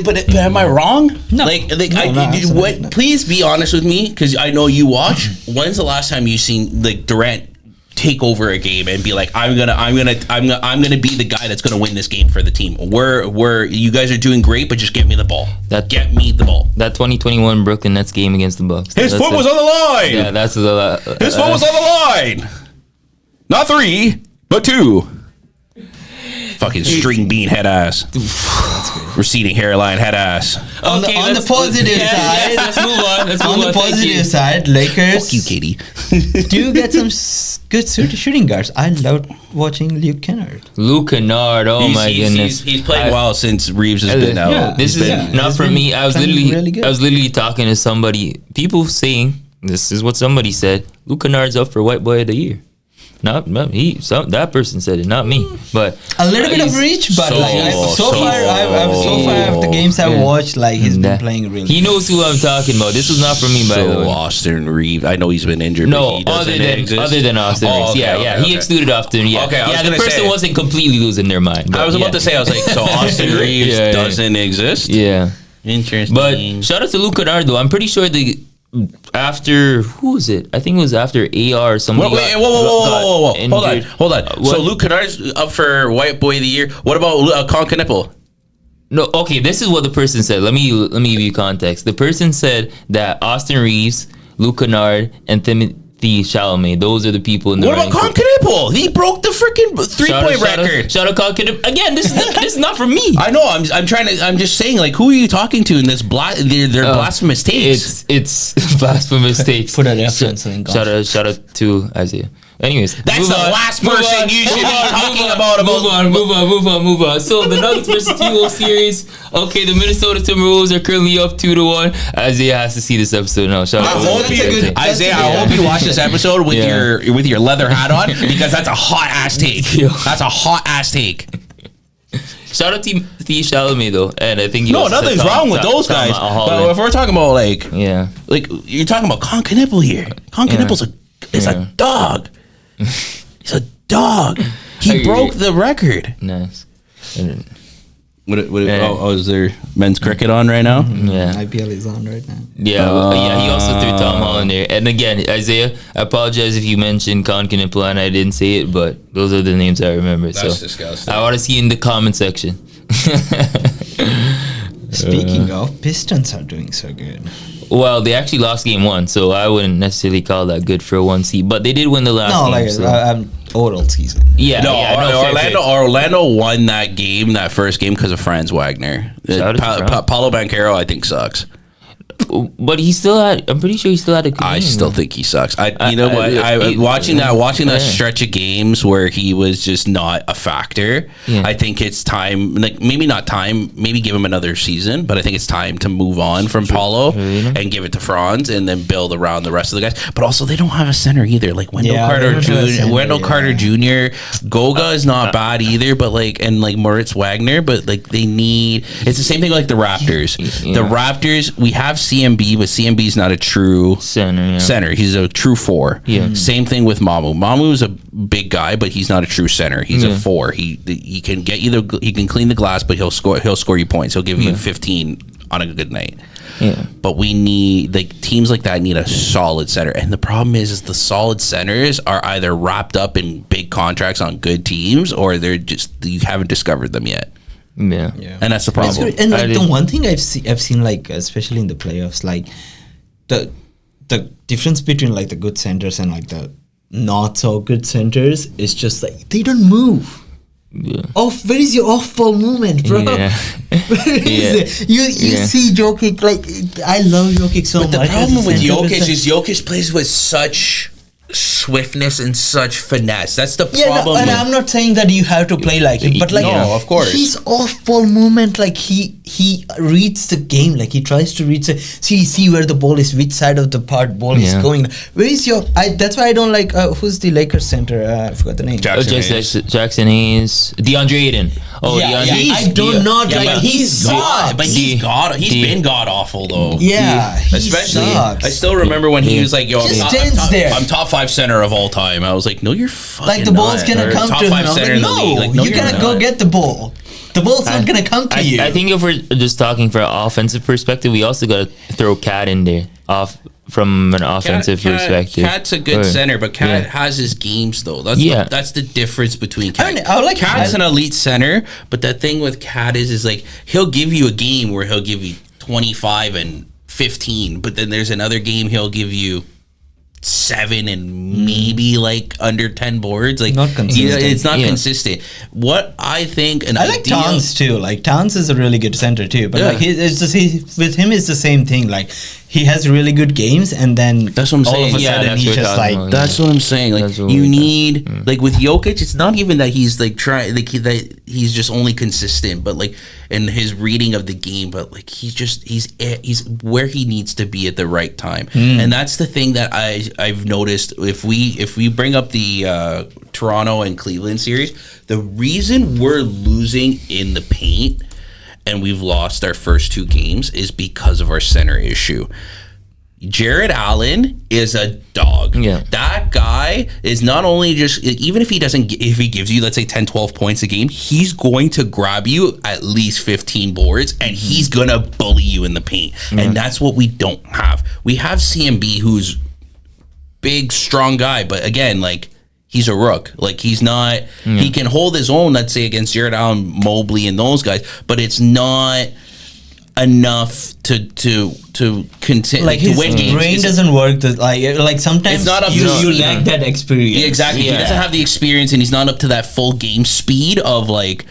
But am I wrong? No. What? Please be honest with me, because I know you watch. When's the last time you seen like Durant take over a game and be like, I'm gonna be the guy that's gonna win this game for the team? Where you guys are doing great, but just get me the ball. Get me the ball. That 2021 Brooklyn Nets game against the Bucks. His foot was on the line. Yeah, that's the. His foot was on the line. Not 3, but 2. Fucking string bean head ass. Receding hairline head ass. On the positive side, let's move on. On the positive side, Lakers. Fuck you, Katie. Do get some good shooting guards. I love watching Luke Kennard. Luke Kennard, my goodness. He's played well since Reeves has been out. Yeah. This is not for me. I was literally talking to somebody. People saying, this is what somebody said, Luke Kennard's up for White Boy of the Year. Not he. That person said it, not me. But a little bit of reach, but so far the games I've watched, like he's been playing really. He knows who I'm talking about. This was not for me, by the way. Austin Reeves. I know he's been injured. No, but other than Austin Reeves. Okay. He excluded Austin. Yeah, the person wasn't completely losing their mind. I was about to say, I was like, so Austin Reeves doesn't exist. Yeah, interesting. But shout out to Luke Kennard though. I'm pretty sure after who was it? I think it was after AR or somebody. Whoa. Hold on. So Luke Kennard's up for White Boy of the Year. What about Conca Nipple? No, okay. This is what the person said. Let me give you context. The person said that Austin Reeves, Luke Kennard, and Timothy Chalamet. Those are the people in the. What about Conca Nipple? He broke the freaking 3-point record. Shout out Conca Nipple. Again, this is not for me. I know. I'm just saying. Like, who are you talking to in this? They're blasphemous takes. It's blasphemous takes. Put a reference in. Shout out to Isaiah. Anyways, that's the last person you should be talking about. Move on. So the Nuggets versus T-Wolves series. Okay, the Minnesota Timberwolves are currently up 2-1. Isaiah has to see this episode now. I hope you watch this episode with your leather hat on, because that's a hot ass take. That's a hot ass take. Shout out to Timothy Chalamet though, and I think nothing's wrong with those guys. But if we're talking about like you're talking about Conca Nipple here. Conca Nipple's a dog. He's a dog. He broke the record. Nice. Is there men's cricket on right now? Yeah. IPL is on right now. Yeah, he also threw Tom Holland there. And again, Isaiah, I apologize if you mentioned Conca Nipple and I didn't say it, but those are the names I remember. That's disgusting. I want to see you in the comment section. Speaking of, Pistons are doing so good. Well, they actually lost game 1, so I wouldn't necessarily call that good for a 1 seed. But they did win the last game. Overall season. Orlando won that first game because of Franz Wagner. Paolo Banchero, I think, sucks. But I'm pretty sure he still had a good game. I still think he sucks. Watching that stretch of games where he was just not a factor. Yeah. I think it's time, like maybe not time, maybe give him another season, but I think it's time to move on from Paulo and give it to Franz and then build around the rest of the guys. But also they don't have a center either. Like Wendell Carter Jr. Goga is not bad either, but like Moritz Wagner, but like they need. It's the same thing like the Raptors. Yeah. The Raptors, we have CMB, but CMB is not a true center. He's a true 4. Yeah. Same thing with Mamu. Mamu's a big guy, but he's not a true center. He's a 4. He can get he can clean the glass, but he'll score you points. He'll give you 15 on a good night. Yeah. But we need teams like that need a solid center. And the problem is the solid centers are either wrapped up in big contracts on good teams or they're just you haven't discovered them yet. Yeah, and that's the problem. And the one thing I've seen, like especially in the playoffs, like the difference between like the good centers and like the not so good centers is just like they don't move. Yeah. Where is your off-ball movement, bro? Yeah. Where is it? You see Jokic, like I love Jokic so much. But the problem with Jokic is Jokic plays with such swiftness and such finesse. That's the Yeah, problem. no, and with- I'm not saying that you have to play like him, but like, No, of course. he's off ball movement. Like he reads the game. Like he tries to read the see where the ball is, which side of the ball is Yeah. going. Where is your? That's why I don't like. Who's the Lakers center? I forgot the name. Jackson Hayes, DeAndre Ayton. Oh, Yeah, DeAndre. yeah, I do not Yeah, like. but He's God, but he's D- been god awful though. Yeah, he Especially, sucks. I still remember when he was like, "Yo, Just stands there. I'm top 5 center of all time." I was like, "No, you're fucking Like the ball's not. gonna Or come top to him. 5 I'm center like, in the league. Like, you you're gotta go not. get the ball. The ball's not gonna come to you. I think if we're just talking for an offensive perspective, we also got to throw Cat in there off from an offensive perspective. Cat's a good Or- center, but Cat yeah. has his games though. That's Yeah. that's the difference between Cat. I mean, I like Cat's Cat. an elite center, but the thing with Cat is like he'll give you a game where he'll give you 25 and 15, but then there's another game he'll give you 7 and maybe like under 10 boards. Like Not consistent. it's not Yeah. consistent. What I think an I like ideal- Towns too. Like Towns is a really good center too. But Yeah. like with him it's the same thing. Like he has really good games, and then That's what I'm all saying. of a Yeah, sudden that's he's what we're just talking like about. That's what I'm saying. Like That's what you we're need like with Jokic, it's not even that he's like trying like that he's just only consistent, but like in his reading of the game, but like he's where he needs to be at the right time, and that's the thing that I've noticed. If we bring up the Toronto and Cleveland series, the reason we're losing in the paint and we've lost our first 2 games is because of our center issue. Jared Allen is a dog. Yeah. That guy is not only just, even if he gives you, let's say 10, 12 points a game, he's going to grab you at least 15 boards and he's going to bully you in the paint. And that's what we don't have. We have CMB who's big, strong guy, but again, like, he's a rook. Like he can hold his own, let's say, against Jared Allen, Mobley, and those guys, but it's not enough to continue like to his win games. brain doesn't work. Like sometimes It's not up you to- lack that experience. Yeah, exactly. He Yeah. doesn't have the experience, and he's not up to that full game speed of like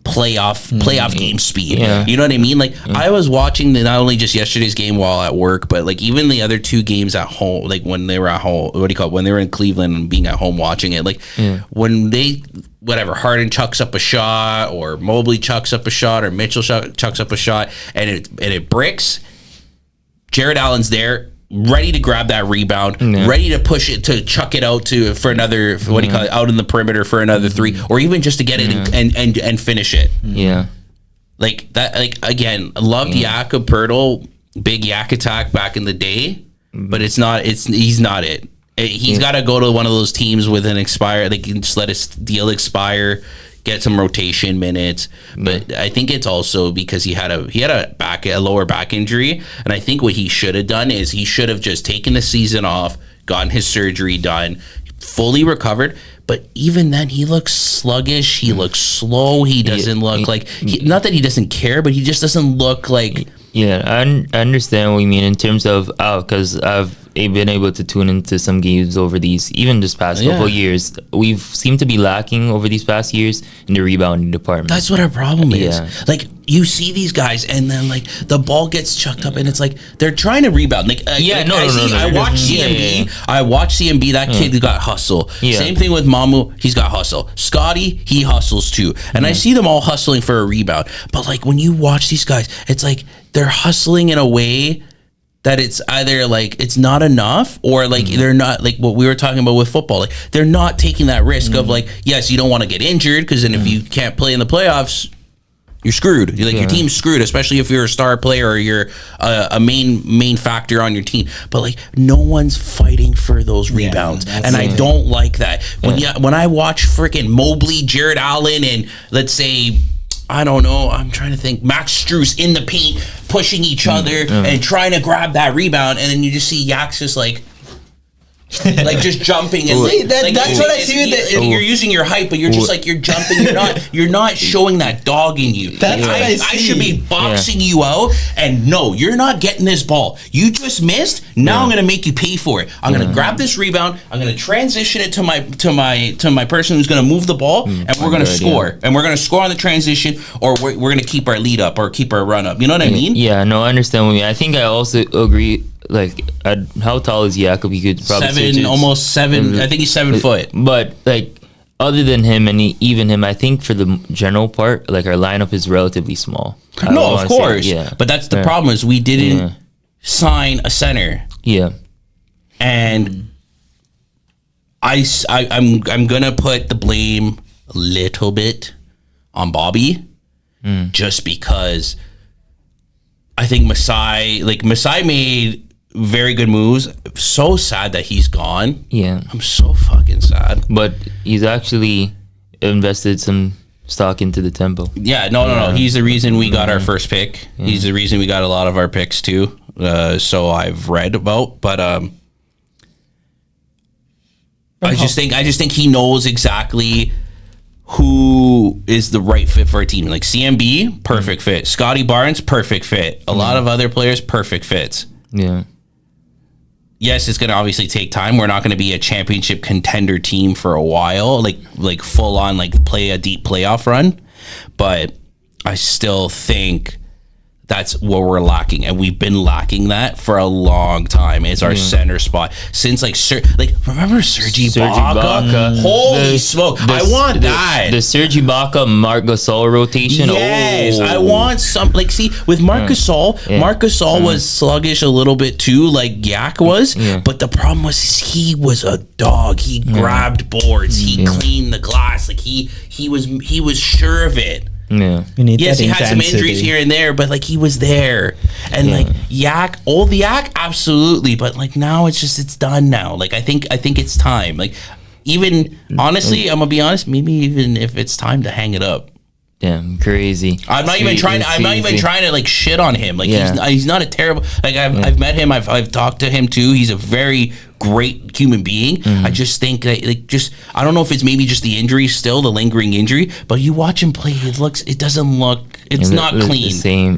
playoff game speed. Yeah. You know what I mean? Like I was watching not only just yesterday's game while at work, but like even the other 2 games at home, like when they were at home, what do you call it? When they were in Cleveland and being at home watching it, like when they Harden chucks up a shot or Mobley chucks up a shot or Mitchell chucks up a shot and it bricks, Jared Allen's there, ready to grab that rebound, ready to push it, to chuck it out for another, what do you call it, out in the perimeter for another 3, or even just to get it and finish it. Yeah. Like that, like again, I loved Yak of Pirtle, big Yak attack back in the day, but he's not it. He's got to go to one of those teams with an expire. They can just let his deal expire, get some rotation minutes. But I think it's also because he had a lower back injury, and I think what he should have done is he should have just taken the season off, gotten his surgery done, fully recovered. But even then, he looks sluggish. He looks slow. He doesn't look like not that he doesn't care, but he just doesn't look like. Yeah, I understand what you mean in terms of because I've been able to tune into some games over these, even this past couple of years. We've seemed to be lacking over these past years in the rebounding department. That's what our problem is. Yeah. Like you see these guys, and then like the ball gets chucked up, and it's like they're trying to rebound. Like I watch CMB. Yeah. I watch CMB. That kid got hustle. Yeah. Same thing with Mamu. He's got hustle. Scotty, he hustles too. And I see them all hustling for a rebound. But like when you watch these guys, it's like they're hustling in a way that it's either like it's not enough or like they're not, like what we were talking about with football, like they're not taking that risk of like, yes, you don't want to get injured because then if you can't play in the playoffs, you're screwed. You're like your team's screwed, especially if you're a star player or you're a main factor on your team. But like no one's fighting for those rebounds, and I don't like that. When I watch freaking Mobley, Jared Allen, and let's say, I don't know, I'm trying to think, Max Strus in the paint pushing each other and trying to grab that rebound, and then you just see Yaks just like just jumping and See, that's what I see with the- you're using your height, but you're just like you're jumping. You're not showing that dog in you. That's what I I should see. be boxing you out, and no, you're not getting this ball. You just missed. Now I'm gonna make you pay for it. I'm gonna grab this rebound. I'm gonna transition it to my person who's gonna move the ball, and we're gonna score. And we're gonna score on the transition, or we're gonna keep our lead up or keep our run up. You know what I mean? Yeah, no, I understand what you mean. I think I also agree how tall is Jakob? You could probably search it. Almost 7. I think he's 7 foot. But like, other than him and even him, I think for the general part, like our lineup is relatively small. No, of course. But that's the problem is we didn't sign a center. Yeah. And I'm gonna put the blame a little bit on Bobby, just because I think Masai made very good moves. So sad that he's gone. Yeah. I'm so fucking sad. But he's actually invested some stock into the tempo. Yeah, no. He's the reason we got our first pick. Yeah. He's the reason we got a lot of our picks too. So I've read about, but I just think he knows exactly who is the right fit for a team. Like CMB, perfect fit. Scotty Barnes, perfect fit. A lot of other players, perfect fits. Yeah. Yes, it's going to obviously take time. We're not going to be a championship contender team for a while, like full on, like play a deep playoff run. But I still think that's what we're lacking, and we've been lacking that for a long time. It's our center spot since remember Serge Ibaka? Holy smoke! I want that. The Serge Ibaka, Marc Gasol rotation. Yes, I want some. With Marc Gasol, Marc Gasol was sluggish a little bit too, like Yak was. Yeah. But the problem was he was a dog. He grabbed boards. He cleaned the glass. Like he was sure of it. Yeah. Yes, he had some injuries here and there, but he was there. And Yak, old Yak, absolutely. But now it's done now. I think it's time. Even honestly, I'm gonna be honest, maybe even if it's time to hang it up. Damn, crazy. I'm not even trying to shit on him. He's not a terrible. I've met him. I've talked to him too. He's a very great human being. I just think I don't know if it's maybe just the injury still, the lingering injury, but you watch him play, it's not clean.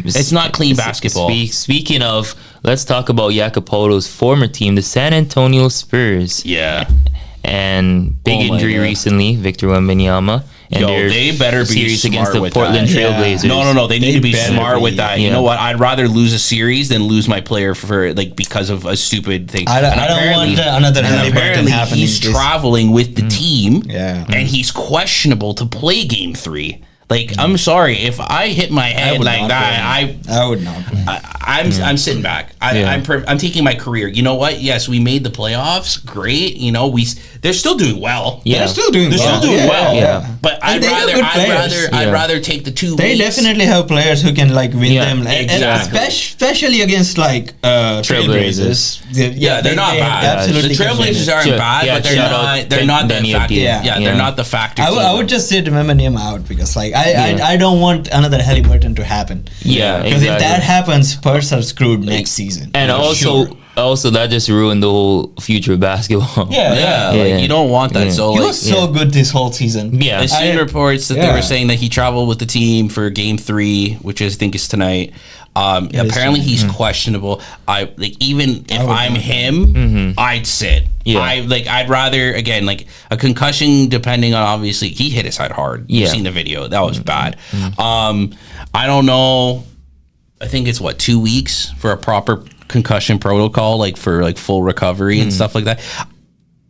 It's not clean basketball. Speaking of, let's talk about Jacopoto's former team, the San Antonio Spurs. Yeah. And big injury recently, Victor Wembanyama. And they better be series smart against the with Portland that. Trailblazers. No. They need to be smart with that. Yeah. You know what? I'd rather lose a series than lose my player for because of a stupid thing. I don't want another Halliburton happening. He's traveling with the team, and he's questionable to play Game 3. I'm sorry if I hit my head like that. I would not. I'm sitting back. I'm taking my career. You know what? Yes, we made the playoffs. Great. They're still doing well. Yeah, they're still doing well. Yeah. But I'd rather take the 2 They weeks. definitely have players who can win them, exactly. and especially against Trailblazers. They're not bad. Absolutely, the Trailblazers aren't bad, but they're not the factor. They're not the factor. I would just say remember him out because I don't want another Halliburton to happen. Yeah, because if that happens, Spurs are screwed next season. And also that just ruined the whole future of basketball. You don't want that. So he was so good this whole season. Yeah, I've seen reports that they were saying that he traveled with the team for Game 3, which I think is tonight. Apparently he's questionable. Even if I'm him, I'd sit. Yeah. I'd rather again a concussion, depending on obviously he hit his head hard. You've seen the video. That was bad. I don't know. I think it's 2 weeks for a proper concussion protocol, for full recovery and stuff like that.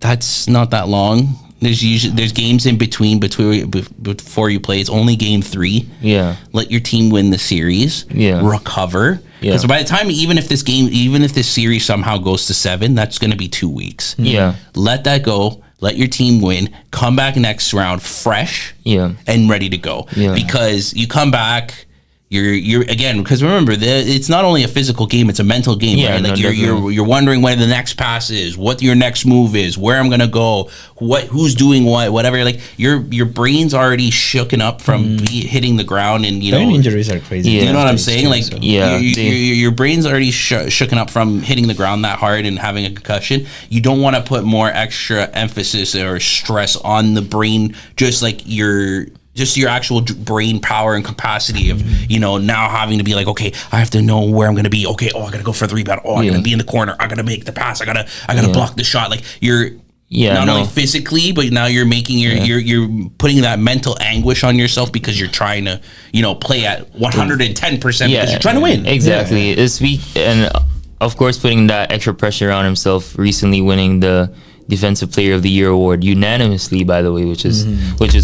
That's not that long. There's games in between before you play. It's only Game 3. Yeah. Let your team win the series. Yeah. Recover. Because by the time, even if this series somehow goes to 7, that's going to be 2 weeks. Yeah. Let that go. Let your team win. Come back next round fresh. Yeah. And ready to go. Yeah. Because you come back. You're again, because remember, it's not only a physical game; it's a mental game. Yeah, right? You're wondering when the next pass is, what your next move is, where I'm gonna go, who's doing whatever. Your brain's already shooken up from hitting the ground, and brain injuries are crazy. You know what I'm saying? Your brain's already shooken up from hitting the ground that hard and having a concussion. You don't want to put more extra emphasis or stress on the brain, just your actual brain power and capacity of now having to be okay, I have to know where I'm going to be. Okay, I gotta go for the rebound. I'm gonna be in the corner. I gotta make the pass. I gotta block the shot. You're not only physically, but now you're making you're putting that mental anguish on yourself because you're trying to play at 110% because you're trying to win. Exactly. And of course, putting that extra pressure on himself, recently winning the Defensive Player of the Year award unanimously, by the way, which is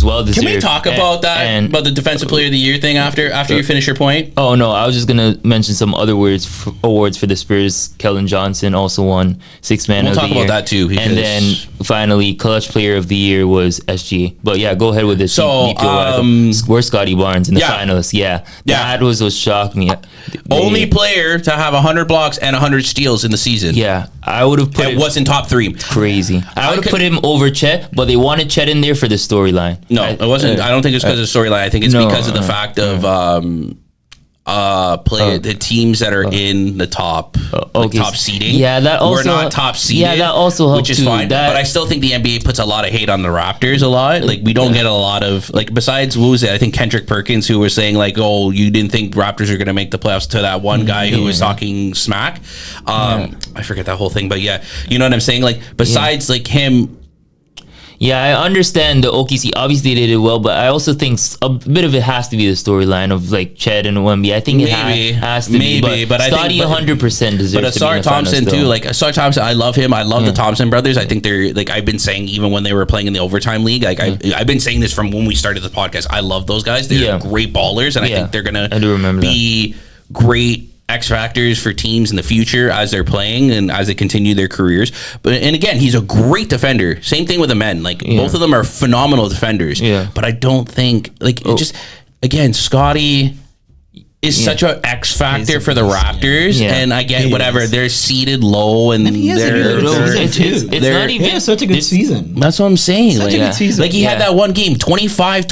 well deserved. Can we talk about that, about the Defensive Player of the Year thing after you finish your point? Oh no, I was just gonna mention some other awards for the Spurs. Keldon Johnson also won Sixth Man of the Year. We'll talk about that too. And then finally, Clutch Player of the Year was SGA. But yeah, go ahead with this. So where's Scotty Barnes in the finalists? Yeah, that was what shocked me. Only player to have 100 blocks and 100 steals in the season. Yeah, I would have put it wasn't top 3. Crazy. I would have put him over Chet, but they wanted Chet in there for the storyline. No, it wasn't. I don't think it's because of the storyline. I think it's because of the fact of the teams that are in the top top seeding. Yeah, that also we're not top seeded. Yeah, that also helped, which is fine. But I still think the NBA puts a lot of hate on the Raptors a lot. Like we don't get a lot of besides what was it? I think Kendrick Perkins, who was saying like, "Oh, you didn't think Raptors are going to make the playoffs," to that one guy who was talking smack. I forget that whole thing, but yeah, you know what I'm saying. Like besides like him. Yeah, I understand the OKC. Obviously, they did well, but I also think a bit of it has to be the storyline of like Chet and Wemby. I think it has to be. But Scotty 100% deserves to be in Asar Thompson too. Like Asar Thompson, I love him. I love the Thompson brothers. I think they're like I've been saying even when they were playing in the overtime league. Like I've been saying this from when we started the podcast. I love those guys. They're great ballers, and I think they're gonna be great X factors for teams in the future as they're playing and as they continue their careers. And again, he's a great defender. Same thing with the men. Like both of them are phenomenal defenders. Yeah. But I don't think just again, Scotty is such an X factor for the Raptors, and I get whatever they're seated low and it's such a good season. That's what I'm saying. Such a good season. Like he had that one game, 25,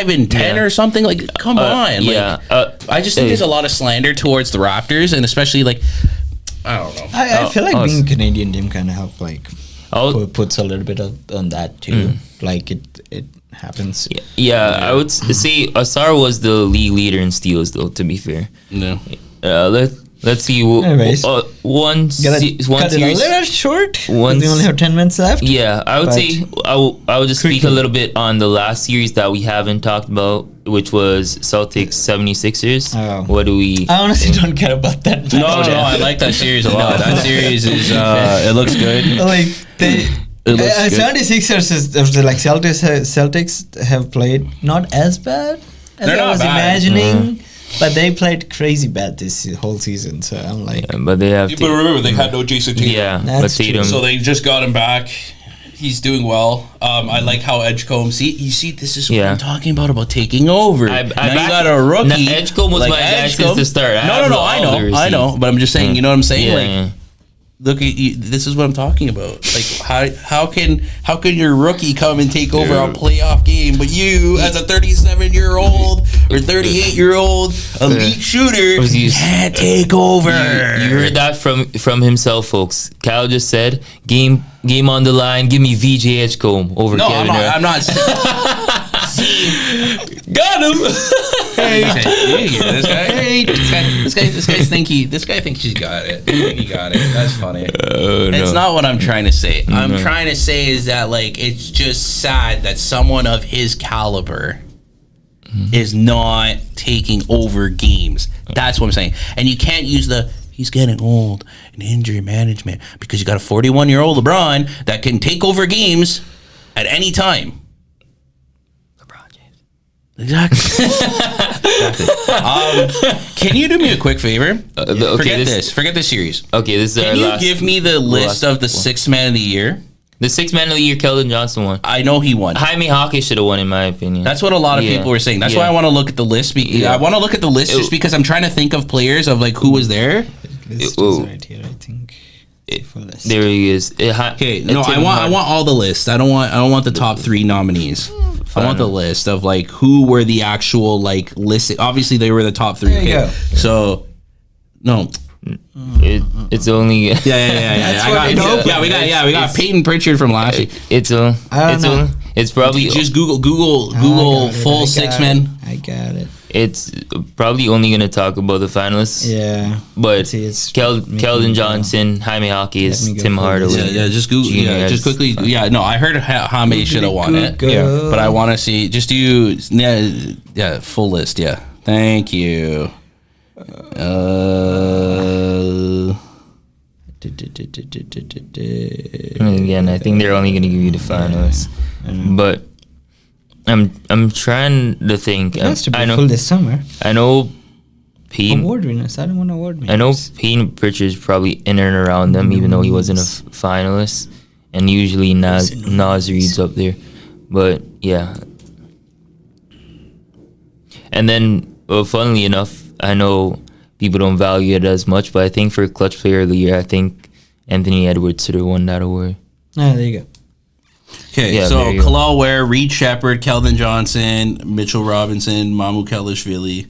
and 10 or something. Like, come on. Like, I just think there's a lot of slander towards the Raptors, and especially like I don't know. I feel like being a Canadian team kind of help puts a little bit on that too. Like it happens. Yeah, I would say Asar was the league leader in steals, though. To be fair, no. Let's see. Anyways, one series a little short. We only have 10 minutes left. Yeah, I would say I would just speak a little bit on the last series that we haven't talked about, which was Celtics 76ers. What do we? I honestly don't care about that. No, I like that series a lot. That series is it looks good. Like they. 76ers is like Celtics have played not as bad as I was imagining, but they played crazy bad this whole season. So I'm like, but they have. But remember, they had no Jason Tatum. Yeah, that's Tatum. So they just got him back. He's doing well. I like how Edgecombe. See, this is what I'm talking about taking over. Now you got a rookie. Edgecombe was my guy since the start. No, I know, but I'm just saying. You know what I'm saying? Look at you, this is what I'm talking about. Like how can your rookie come and take over a playoff game, but you as a 37-year-old or 38-year-old elite shooter can't take over? You heard that from himself, folks. Cal just said game on the line. Give me VJ Edgecombe over. No, Kevin I'm not. Got him. This guy thinks he's got it. He got it. That's funny. It's not what I'm trying to say. I'm trying to say is that like it's just sad that someone of his caliber is not taking over games. That's what I'm saying. And you can't use he's getting old and injury management because you got a 41-year-old LeBron that can take over games at any time. Exactly. Can you do me a quick favor? Forget this series. Okay, this is Can you give me the list of the Sixth Man of the Year? The Sixth Man of the Year, Keldon Johnson won. I know he won. Jaime Jaquez should have won, in my opinion. That's what a lot of people were saying. That's why I want to look at the list. I want to look at the list just because I'm trying to think of players of like who was there. List is right here, I think. There he is. Okay, no, I want all the lists. I don't want the top 3 nominees. I want the list of like who were the actual like listed. Obviously, they were the top 3. There you go. So, no, it's only we got Peyton Pritchard from last year. It's probably just Google full Six Men. I got it. It's probably only going to talk about the finalists. Yeah. But Keldon Johnson, Jaime Jaquez, Tim Hardaway. Yeah, just Google. Yeah, just quickly. Yeah, no, I heard Jaime should have won it. Yeah. But I want to see, just do, full list. Yeah. Thank you. And again, I think they're only going to give you the finalists. But I'm trying to think. It has to be full this summer. I know Payne. Award winners. I don't want award winners. I know Payne Pritchard's probably in and around them, even though he wasn't a finalist. And usually Nas Reed's up there. But yeah. And then, well, funnily enough, I know people don't value it as much, but I think for Clutch Player of the Year, I think Anthony Edwards should have won that award. Ah, there you go. Okay, Yeah, so there you go. Kalal Ware, Reed Shepherd, Keldon Johnson, Mitchell Robinson, Mamu Kelishvili.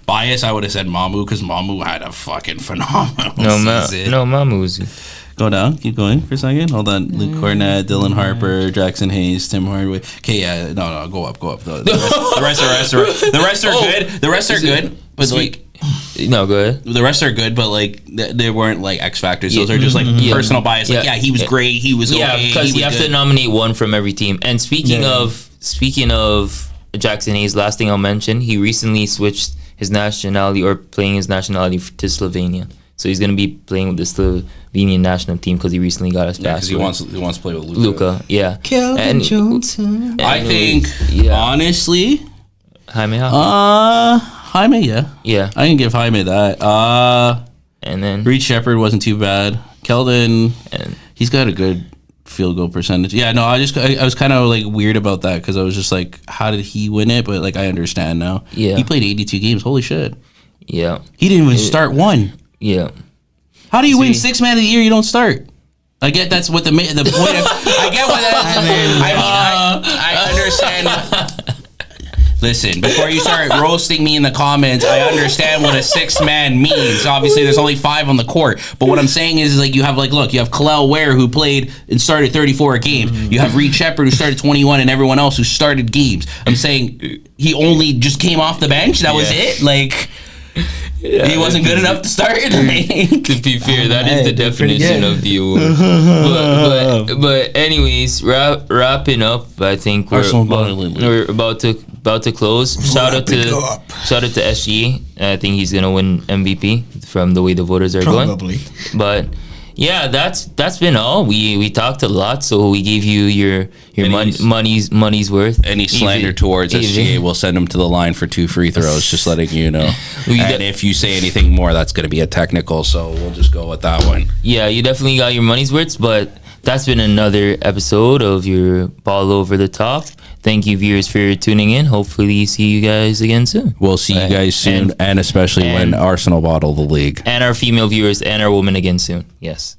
Bias, I would have said Mamu because Mamu had a fucking phenomenal season. Mamu was. Go down. Keep going for a second. Hold on. Luke Cornett, Dylan Harper, Jackson Hayes, Tim Hardaway. Okay, yeah. No. Go up. The rest are good. The rest are good. But like, no, go ahead. the rest are good. But like, they weren't like X factors. Those are just like personal bias. Like, yeah, he was great. He was okay. Because you have to nominate one from every team. And speaking of Jackson Hayes, last thing I'll mention, he recently switched his nationality or playing his nationality to Slovenia. So he's going to be playing with the Slovenian national team because he recently got his passport. Because he wants to play with Luka. Yeah. Kelvin Johnson. I think, honestly, Jaime. Jaime, yeah. Yeah. I can give Jaime that. And then Reed Shepherd wasn't too bad. Keldon, he's got a good field goal percentage. Yeah, no, I was kind of like weird about that because I was just like, how did he win it? But like, I understand now. Yeah. He played 82 games. Holy shit. Yeah. He didn't even start one. Yeah. How do you win 6 man of the year? You don't start. I get that's what the point. I get what that. I understand. Listen, before you start roasting me in the comments, I understand what a 6 man means. Obviously, there's only 5 on the court. But what I'm saying is like you have Kalal Ware who played and started 34 games. You have Reed Shepherd who started 21, and everyone else who started games. I'm saying he only just came off the bench. That was it. Like. Yeah, he wasn't good enough to start. To be fair, that is the definition of the award. but anyways, wrapping up. I think we're about to close. Shout out to SGA. I think he's gonna win MVP from the way the voters are going. But yeah, that's been all. We talked a lot, so we gave you your money's worth. Any slander towards SGA, we'll send him to the line for 2 free throws. Just letting you know. And if you say anything more, that's going to be a technical. So we'll just go with that one. Yeah, you definitely got your money's worth. But that's been another episode of your Ball Over the Top. Thank you, viewers, for tuning in. Hopefully, see you guys again soon. We'll see you guys soon, and especially when Arsenal bottle the league. And our female viewers and our women again soon. Yes.